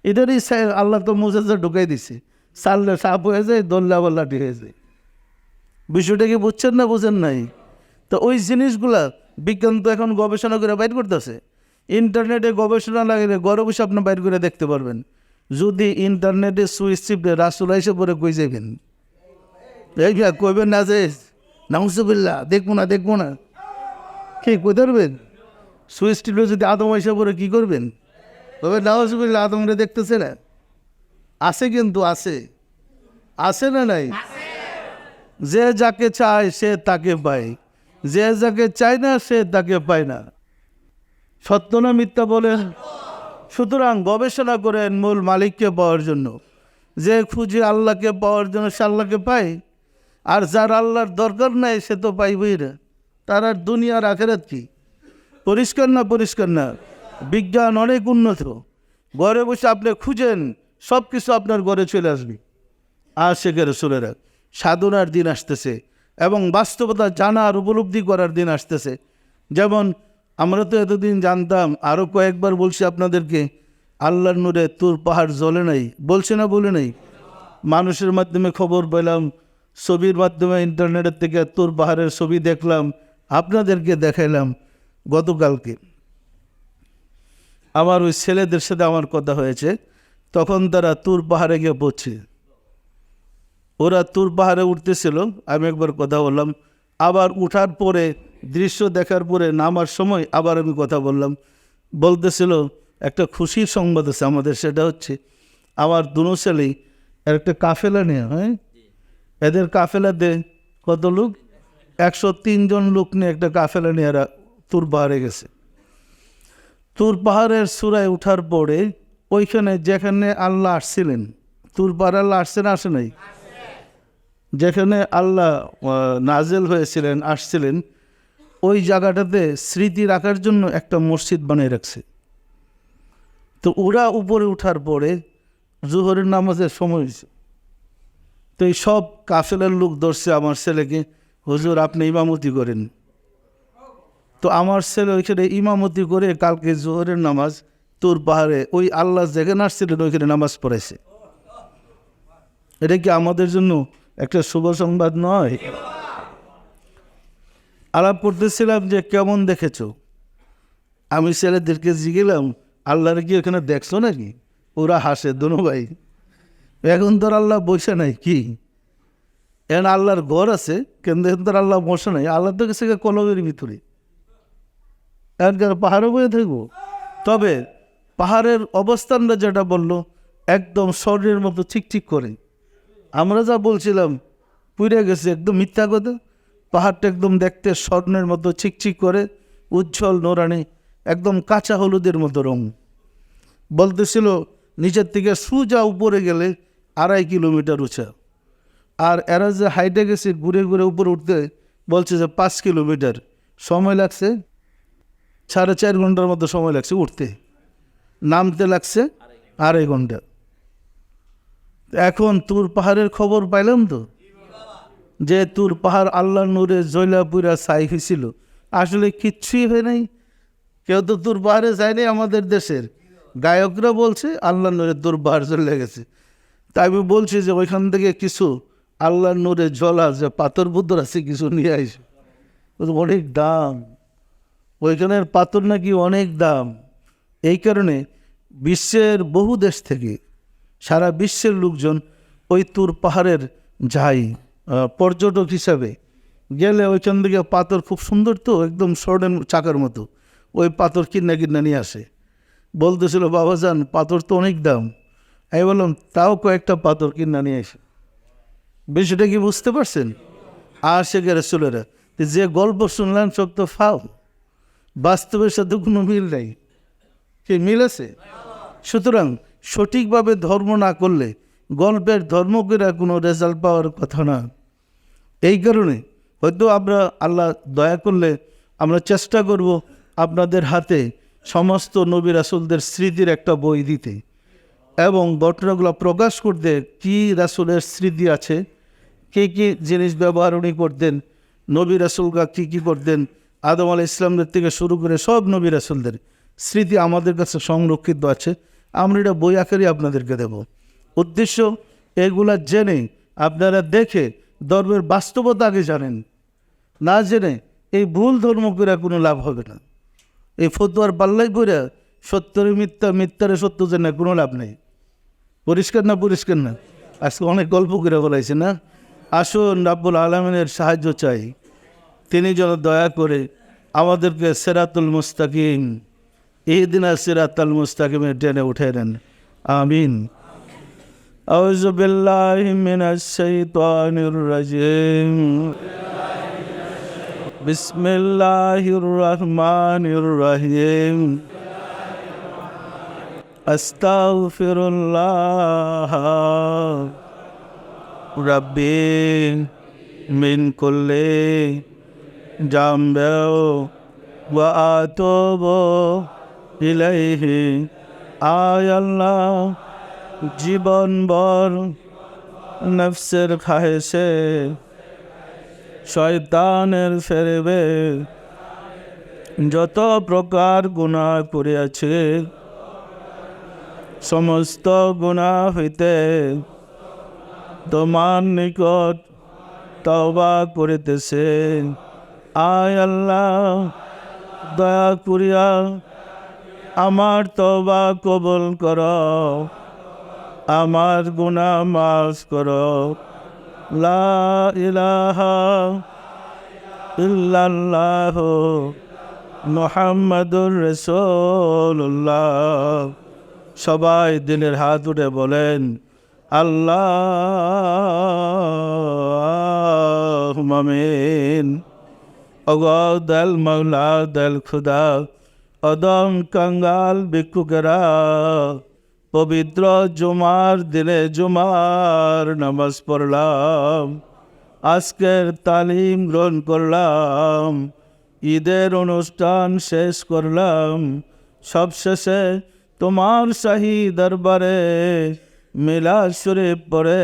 Speaker 1: এটারই আল্লাহ তো মুজিজা ঢুকাই দিছে, সারলে সাপ হয়ে যায়, দৌড়লে আবার লাঠি হয়ে যায়। বিষয়টা কি বুঝছেন না বুঝেন নাই? তো ওই জিনিসগুলা বিজ্ঞান তো এখন গবেষণা করে বাইর করতেছে। ইন্টারনেটে গবেষণা লাগলে ঘরে বসে আপনি বাইর করে দেখতে পারবেন। যদি ইন্টারনেটে সুইচ চিপে রাসূল এসে পরে কই যাবেন, এই কইবেন না যে নাউজুবিল্লাহ দেখবো না কি কই ধরবেন? সুইচ টিপে যদি আদম এসে পরে কী করবেন? তবে নাউজুবিল্লাহ আদমরে দেখতেছে না, আছে কিন্তু আছে না নাই? যে যাকে চায় সে তাকে পায়, যে যাকে চায় না সে তাকে পায় না। সত্য না মিথ্যা বলেন? সুতরাং গবেষণা করেন মূল মালিককে পাওয়ার জন্য। যে খুঁজে আল্লাহকে পাওয়ার জন্য সে আল্লাহকে পায়, আর যার আল্লাহর দরকার নাই সে তো পাইবই না। তার আর দুনিয়ার আখেরাত কি? পরিষ্কার না? বিজ্ঞান অনেক উন্নত, ঘরে বসে আপনি খুঁজেন সব কিছু আপনার ঘরে চলে আসবে। আর শেখের রাসূলেরা সাধনার দিন আসতেছে এবং বাস্তবতা জানার উপলব্ধি করার দিন আসতেছে। যেমন আমরা তো এতদিন জানতাম, আরও কয়েকবার বলছি আপনাদেরকে, আল্লাহর নূরে তুর পাহাড় জ্বলে নাই, বলছে না বলে নাই? মানুষের মাধ্যমে খবর পেলাম, ছবির মাধ্যমে ইন্টারনেটের থেকে তুর পাহাড়ের ছবি দেখলাম, আপনাদেরকে দেখাইলাম। গতকালকে আমার ওই ছেলেদের সাথে আমার কথা হয়েছে, তখন তারা তুর পাহাড়ে গিয়ে পড়ছে। ওরা তুর পাহাড়ে উঠতেছিল, আমি একবার কথা বললাম, আবার উঠার পরে দৃশ্য দেখার পরে নামার সময় আবার আমি কথা বললাম। বলতেছিল একটা খুশির সংবাদ আছে আমাদের, সেটা হচ্ছে আমার দুনো ছেলেই একটা কাফেলা নিয়ে, এদের কাফেলাতে কত লোক? 103 জন লোক নিয়ে একটা কাফেলা নিয়ে এরা তুর পাহাড়ে গেছে। তুর পাহাড়ের চূড়ায় উঠার পরে ওইখানে যেখানে আল্লাহ আসছিলেন, তুর পাহাড়ে আল্লাহ আসে নাই? যেখানে আল্লাহ নাজেল হয়েছিলেন, আসছিলেন, ওই জায়গাটাতে স্মৃতি রাখার জন্য একটা মসজিদ বানিয়ে রাখছে। তো ওরা উপরে উঠার পরে জোহরের নামাজের সময় হয়েছে, তো এই সব কাফেলার লোক ধরছে আমার ছেলেকে, হুজুর আপনি ইমামতি করেন। তো আমার ছেলে ওইখানে ইমামতি করে কালকে জোহরের নামাজ তুর পাহাড়ে ওই আল্লাহ যেখানে আসছিলেন ওইখানে নামাজ পড়াইছে। এটা কি আমাদের জন্য একটা শুভ সংবাদ নয়? আলাপ করতেছিলাম যে কেমন দেখেছো, আমি ছেলেদেরকে জিগেলাম আল্লাহর কি ওখানে দেখছো নাকি? ওরা হাসে দোনো ভাই। এখন তোর আল্লাহ বসে নাই কি? এখন আল্লাহর ঘর আছে কিন্তু এখন তোর আল্লাহ বসে নাই, আল্লাহ তো গেছে কলমের ভিতরে, এখানকার পাহাড়ে বয়ে থাকবো। তবে পাহাড়ের অবস্থানটা যেটা বললো একদম স্বর্ণের মতো ঠিক করে, আমরা যা বলছিলাম পুড়ে গেছে, একদম মিথ্যা কথা। পাহাড়টা একদম দেখতে স্বর্ণের মতো চিকচিক করে, উজ্জ্বল নোরানি, একদম কাঁচা হলুদের মতো রং। বলতেছিল নিচের থেকে সোজা উপরে গেলে 2.5 কিলোমিটার উঁচা, আর এরা যে হাইটে গেছে ঘুরে ঘুরে উপরে উঠতে বলছে যে 5 কিলোমিটার সময় লাগছে, 4.5 ঘন্টার মতো সময় লাগছে উঠতে, নামতে লাগছে 2.5 ঘন্টা। এখন তুর পাহাড়ের খবর পাইলাম তো, যে তুর পাহাড় আল্লাহ নূরে জৈলাপুরা ছাই হয়েছিল, আসলে কিচ্ছুই হয় নাই। কেউ তো তুর পাহাড়ে যায়নি, আমাদের দেশের গায়করা বলছে আল্লাহ নূরে তুর পাহাড় জ্বলে গেছে। তাই আমি বলছি যে ওইখান থেকে কিছু আল্লাহ নূরে জ্বলা যে পাথর পুত্র আছে কিছু নিয়ে আসে, অনেক দাম, ওইখানের পাথর নাকি অনেক দাম। এই কারণে বিশ্বের বহু দেশ থেকে সারা বিশ্বের লোকজন ওই তুর পাহাড়ের যায় পর্যটক হিসাবে, গেলে ওইখান থেকে পাথর খুব সুন্দর, তো একদম স্বর্ণের চাকার মতো, ওই পাথর কিনা কিনা নিয়ে আসে। বলতেছিল, বাবাজান পাথর তো অনেক দাম। আমি বললাম, তাও কয়েকটা পাথর কিনা নিয়ে আসে। বিষয়টা কি বুঝতে পারছেন? আশিক রাসূলেরা যে গল্প শুনলেন সব তো ফাও, বাস্তবের সাথে কোনো মিল নেই। কি মিল আছে? সুতরাং সঠিকভাবে ধর্ম না করলে গল্পের ধর্ম করে কোনো রেজাল্ট পাওয়ার কথা না। এই কারণে হয়তো আমরা, আল্লাহ দয়া করলে আমরা চেষ্টা করব আপনাদের হাতে সমস্ত নবী রাসূলদের স্মৃতির একটা বই দিতে এবং ঘটনাগুলো প্রকাশ করতে, কি রাসূলের স্মৃতি আছে, কী কী জিনিস ব্যবহার উনি করতেন, নবী রাসূলরা কী কী করতেন, আদম আলাইহিস সালামের থেকে শুরু করে সব নবী রাসূলদের স্মৃতি আমাদের কাছে সংরক্ষিত আছে। আমরা এটা বই আকারে আপনাদেরকে দেব। উদ্দেশ্য এগুলা জেনে আপনারা দেখে ধর্মের বাস্তবতা আগে জানেন। না জেনে এই ভুল ধর্ম করে কোনো লাভ হবে না। এই ফতোয়ার পাল্লাই করে সত্যরে মিথ্যা, মিথ্যারে সত্য জেনে কোনো লাভ নেই। পরিষ্কার না? পরিষ্কার না? আজকে অনেক গল্প করে বলাইছে না? আসুন রাব্বুল আলামিনের সাহায্য চাই, তিনি যেন দয়া করে আমাদেরকে সিরাতুল মুস্তাকিম, ইহদিনা সিরাতাল মুস্তাকিমে টেনে উঠে নেন। আমিন। আউযু বিল্লাহি মিনাশ শাইতানির রাজিম। বিসমিল্লাহির রহমানির রহিম। আস্তাগফিরুল্লাহ রাব্বি মিন কুল্লি জামবি ওয়া আতুবু ইলাইহি। আয় আল্লাহ, জীবনভর নফসের খাহেশে, শয়তানের ফেরবে যত প্রকার গুনাহ করিয়াছে, সমস্ত গুনাহ হইতে তোমার নিকট তওবা করিতেছে। আয় আল্লাহ, দয়া করিয়া আমার তওবা কবুল করো, আমার গুনাহ মাফ করো। লা ইলাহা ইল্লাল্লাহ মুহাম্মাদুর রাসূলুল্লাহ। সবাই দিলের হাত উঠে বলেন আল্লাহুম্মা আমিন। ওগো দয়াল মাওলা, দয়াল খুদা, অদম কাঙ্গাল ভিক্ষুকেরা পবিত্র জুমার দিনে জুমার নামাজ পড়লাম, আজকের তালিম গ্রহণ করলাম, ঈদের অনুষ্ঠান শেষ করলাম, সবশেষে তোমার শাহী দরবারে মিলাদ শরীফ পড়ে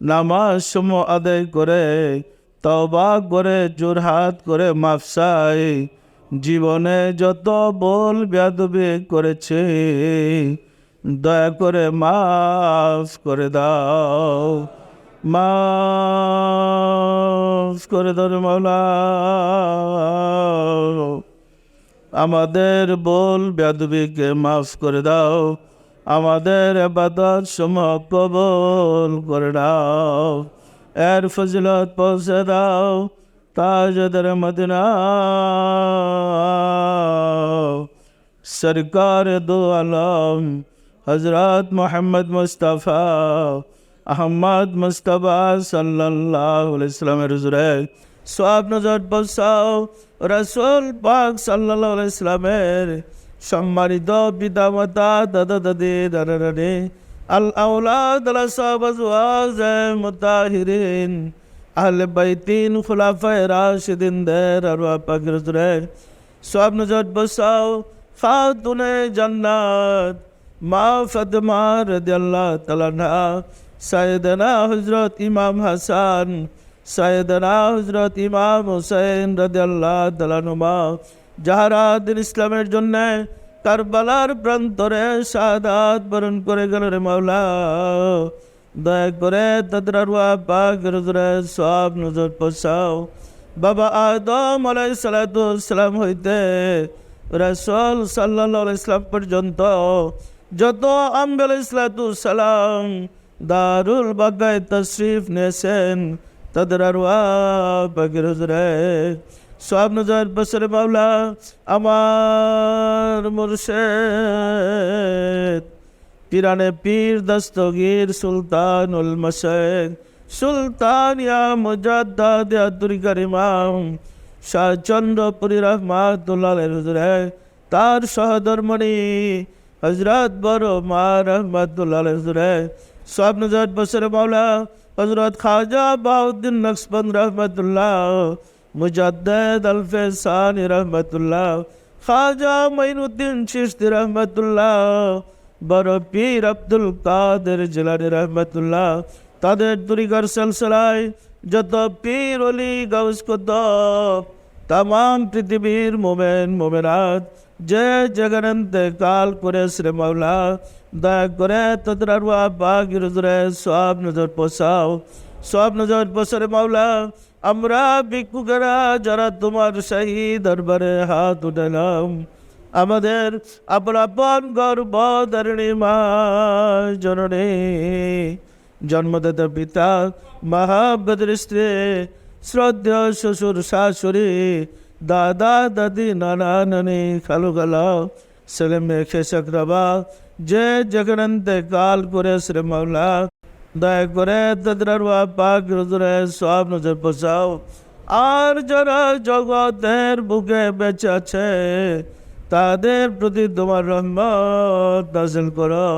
Speaker 1: নামাজ সমূহ আদায় করে তওবা করে জোরহাত করে মাফ চাই। জীবনে যত ভুল বেয়াদবি করেছে দয়া করে মাফ করে দাও, মাফ করে দাও মাওলা। আমাদের ভুল বেয়াদবিকে মাফ করে দাও, আমাদের ইবাদত সমূহ কবুল করে দাও, এর ফজিলত পৌঁছে দাও তাজদার মদিনা সরকার দো আলম হজরত মোহাম্মদ মুস্তাফা আহমদ মুস্তাফা সাল্লাল্লাহু আলাইহি ওয়াসাল্লামের হুজুরে সওয়াব নজর বসাও। রাসূল পাক সাল্লাল্লাহু আলাইহি ওয়াসাল্লামের সম্মানিত পিতা মাতা, দাদা দাদি, দাদা দাদি, আল আওলাদ আল সাহাবাজ মুতাহিরিন, আহলে বাইতিন, খুলাফায়ে রাশিদিনদের আরওয়াহ পাকের হুজুরে সওয়াব নজর বসাও। খাতুনে জান্নাত মা ফাতেমা রাদিয়াল্লাহু তাআলা আনহা, সাইয়েদনা হযরত ইমাম হাসান, সাইয়েদনা হযরত ইমাম হুসাইন রাদিয়াল্লাহু তাআলা আনহুমা, যাহারা দিন ইসলামের জন্য কারবালার প্রান্তরে শাহাদাত বরণ করে গেল রে মাওলা, দয়া করে তাদের আরওয়াহ পাকের হুজুরে সওয়াব নজর পৌঁছাও। বাবা আদম আলাইহিস সালাতু ওয়াস সালাম হইতে রাসূল সাল্লাল্লাহু আলাইহি ওয়াসাল্লাম পর্যন্ত যত আম্বিয়া আলাইহিস সালাতু ওয়াস সালাম দারুল বাকায় তশরিফ নিয়েছেন, তাদের আরওয়াহ পাকের হুজুরে সব নজর বসরে মাওলা আমার মুর্শিদ পিরানে পীর দস্তগীর সুলতানুল মশাইখ সুলতান ইয়া মুজাদ্দাদ ইয়া তুরিকার ইমাম শাহ চন্দ্রপুরী রহমাতুল্লাহ আলাইহি হুজুরে তার সহধর্মণি হযরত বড় মা রহমাতুল্লাহ আলাইহি হুজুরে সব নজর বসরে মাওলা হযরত খাজা বাউদ্দিন নকশবন্দ রহমাতুল্লাহ মুজাদ্দিদ আল ফেসানি রহমাতুল্লাহ খাজা মাইনুদ্দিন চিশতি রহমাতুল্লাহ বড় পীর আব্দুল কাদের জিলানী রহমাতুল্লাহ তাদের তরিকার সিলসিলায় যত পীর ওলি গাউস কুতুব তামাম পৃথিবীর মোমেন মোমেনাত যে যেখানে ইন্তেকাল করেছে মাওলা দয়া করে তাদের আরওয়াহ পাকের হুজুরে সব নজর পৌঁছাও সব নজর পৌঁছারে মাওলা আমরা ভিক্ষুকেরা যারা তোমার শাহী দরবারে হাত উঠালাম আমাদের আপন গর্ভধারিণী মা জননী জন্মদাতা পিতা মহাবদের স্ত্রী শ্রদ্ধেয় শ্বশুর শাশুড়ি দাদা দাদি নানা নানি খালু খালা ছেলে মেয়ে খেসাক রাবা যে যেখানে ইন্তেকাল করেছে মাওলা দয়া করে তাদের আরওয়াহ পাকের হুজুরে সব নজর পৌঁছাও আর যারা জগতের বুকে বেঁচে আছে তাদের প্রতি তোমার রহমত নাযিল করো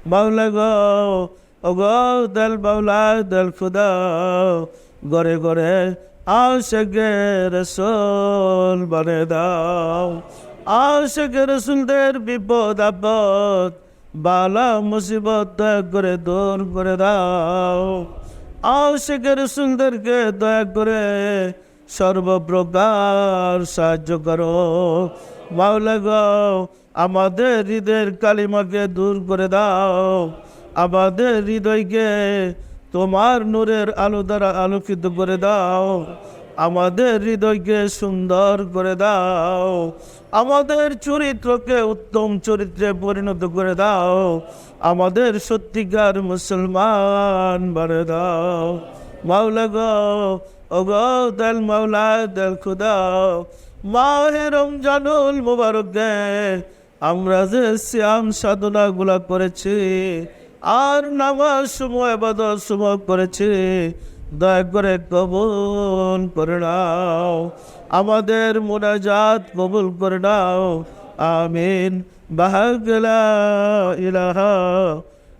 Speaker 1: মাওলা গো ও গো দেল মাওলা দেল খুদা ঘরে ঘরে আশিকে রাসূল বানিয়ে দাও আশিকে রাসূলদের বিপদ আপদ বালা মুসিবত দয়া করে দূর করে দাও আশিকে রাসূলদেরকে দয়া করে সর্বপ্রকার সাহায্য করো মাওলা গো আমাদের হৃদয়ের কালিমাকে দূর করে দাও আমাদের হৃদয়কে তোমার নূরের আলো দ্বারা আলোকিত করে দাও আমাদের হৃদয়কে সুন্দর করে দাও আমাদের চরিত্রকে উত্তম চরিত্রে পরিণত করে দাও আমাদের সত্যিকার মুসলমান বানিয়ে দাও মাওলা গো ও গো দেল মাওলা দেল খুদা মাহে রমজানুল মুবারকে আমরা যে সিয়াম সাধনা গুলা করেছি আর নামাজ সময় ইবাদত সময় করেছি দয়া করে কবুল করে নাও আমাদের মুনাজাত কবুল করে নাও আমিন বাহাগলা ইলাহা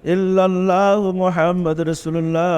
Speaker 1: ইল্লাল্লাহু মুহাম্মাদুর রাসূলুল্লাহ।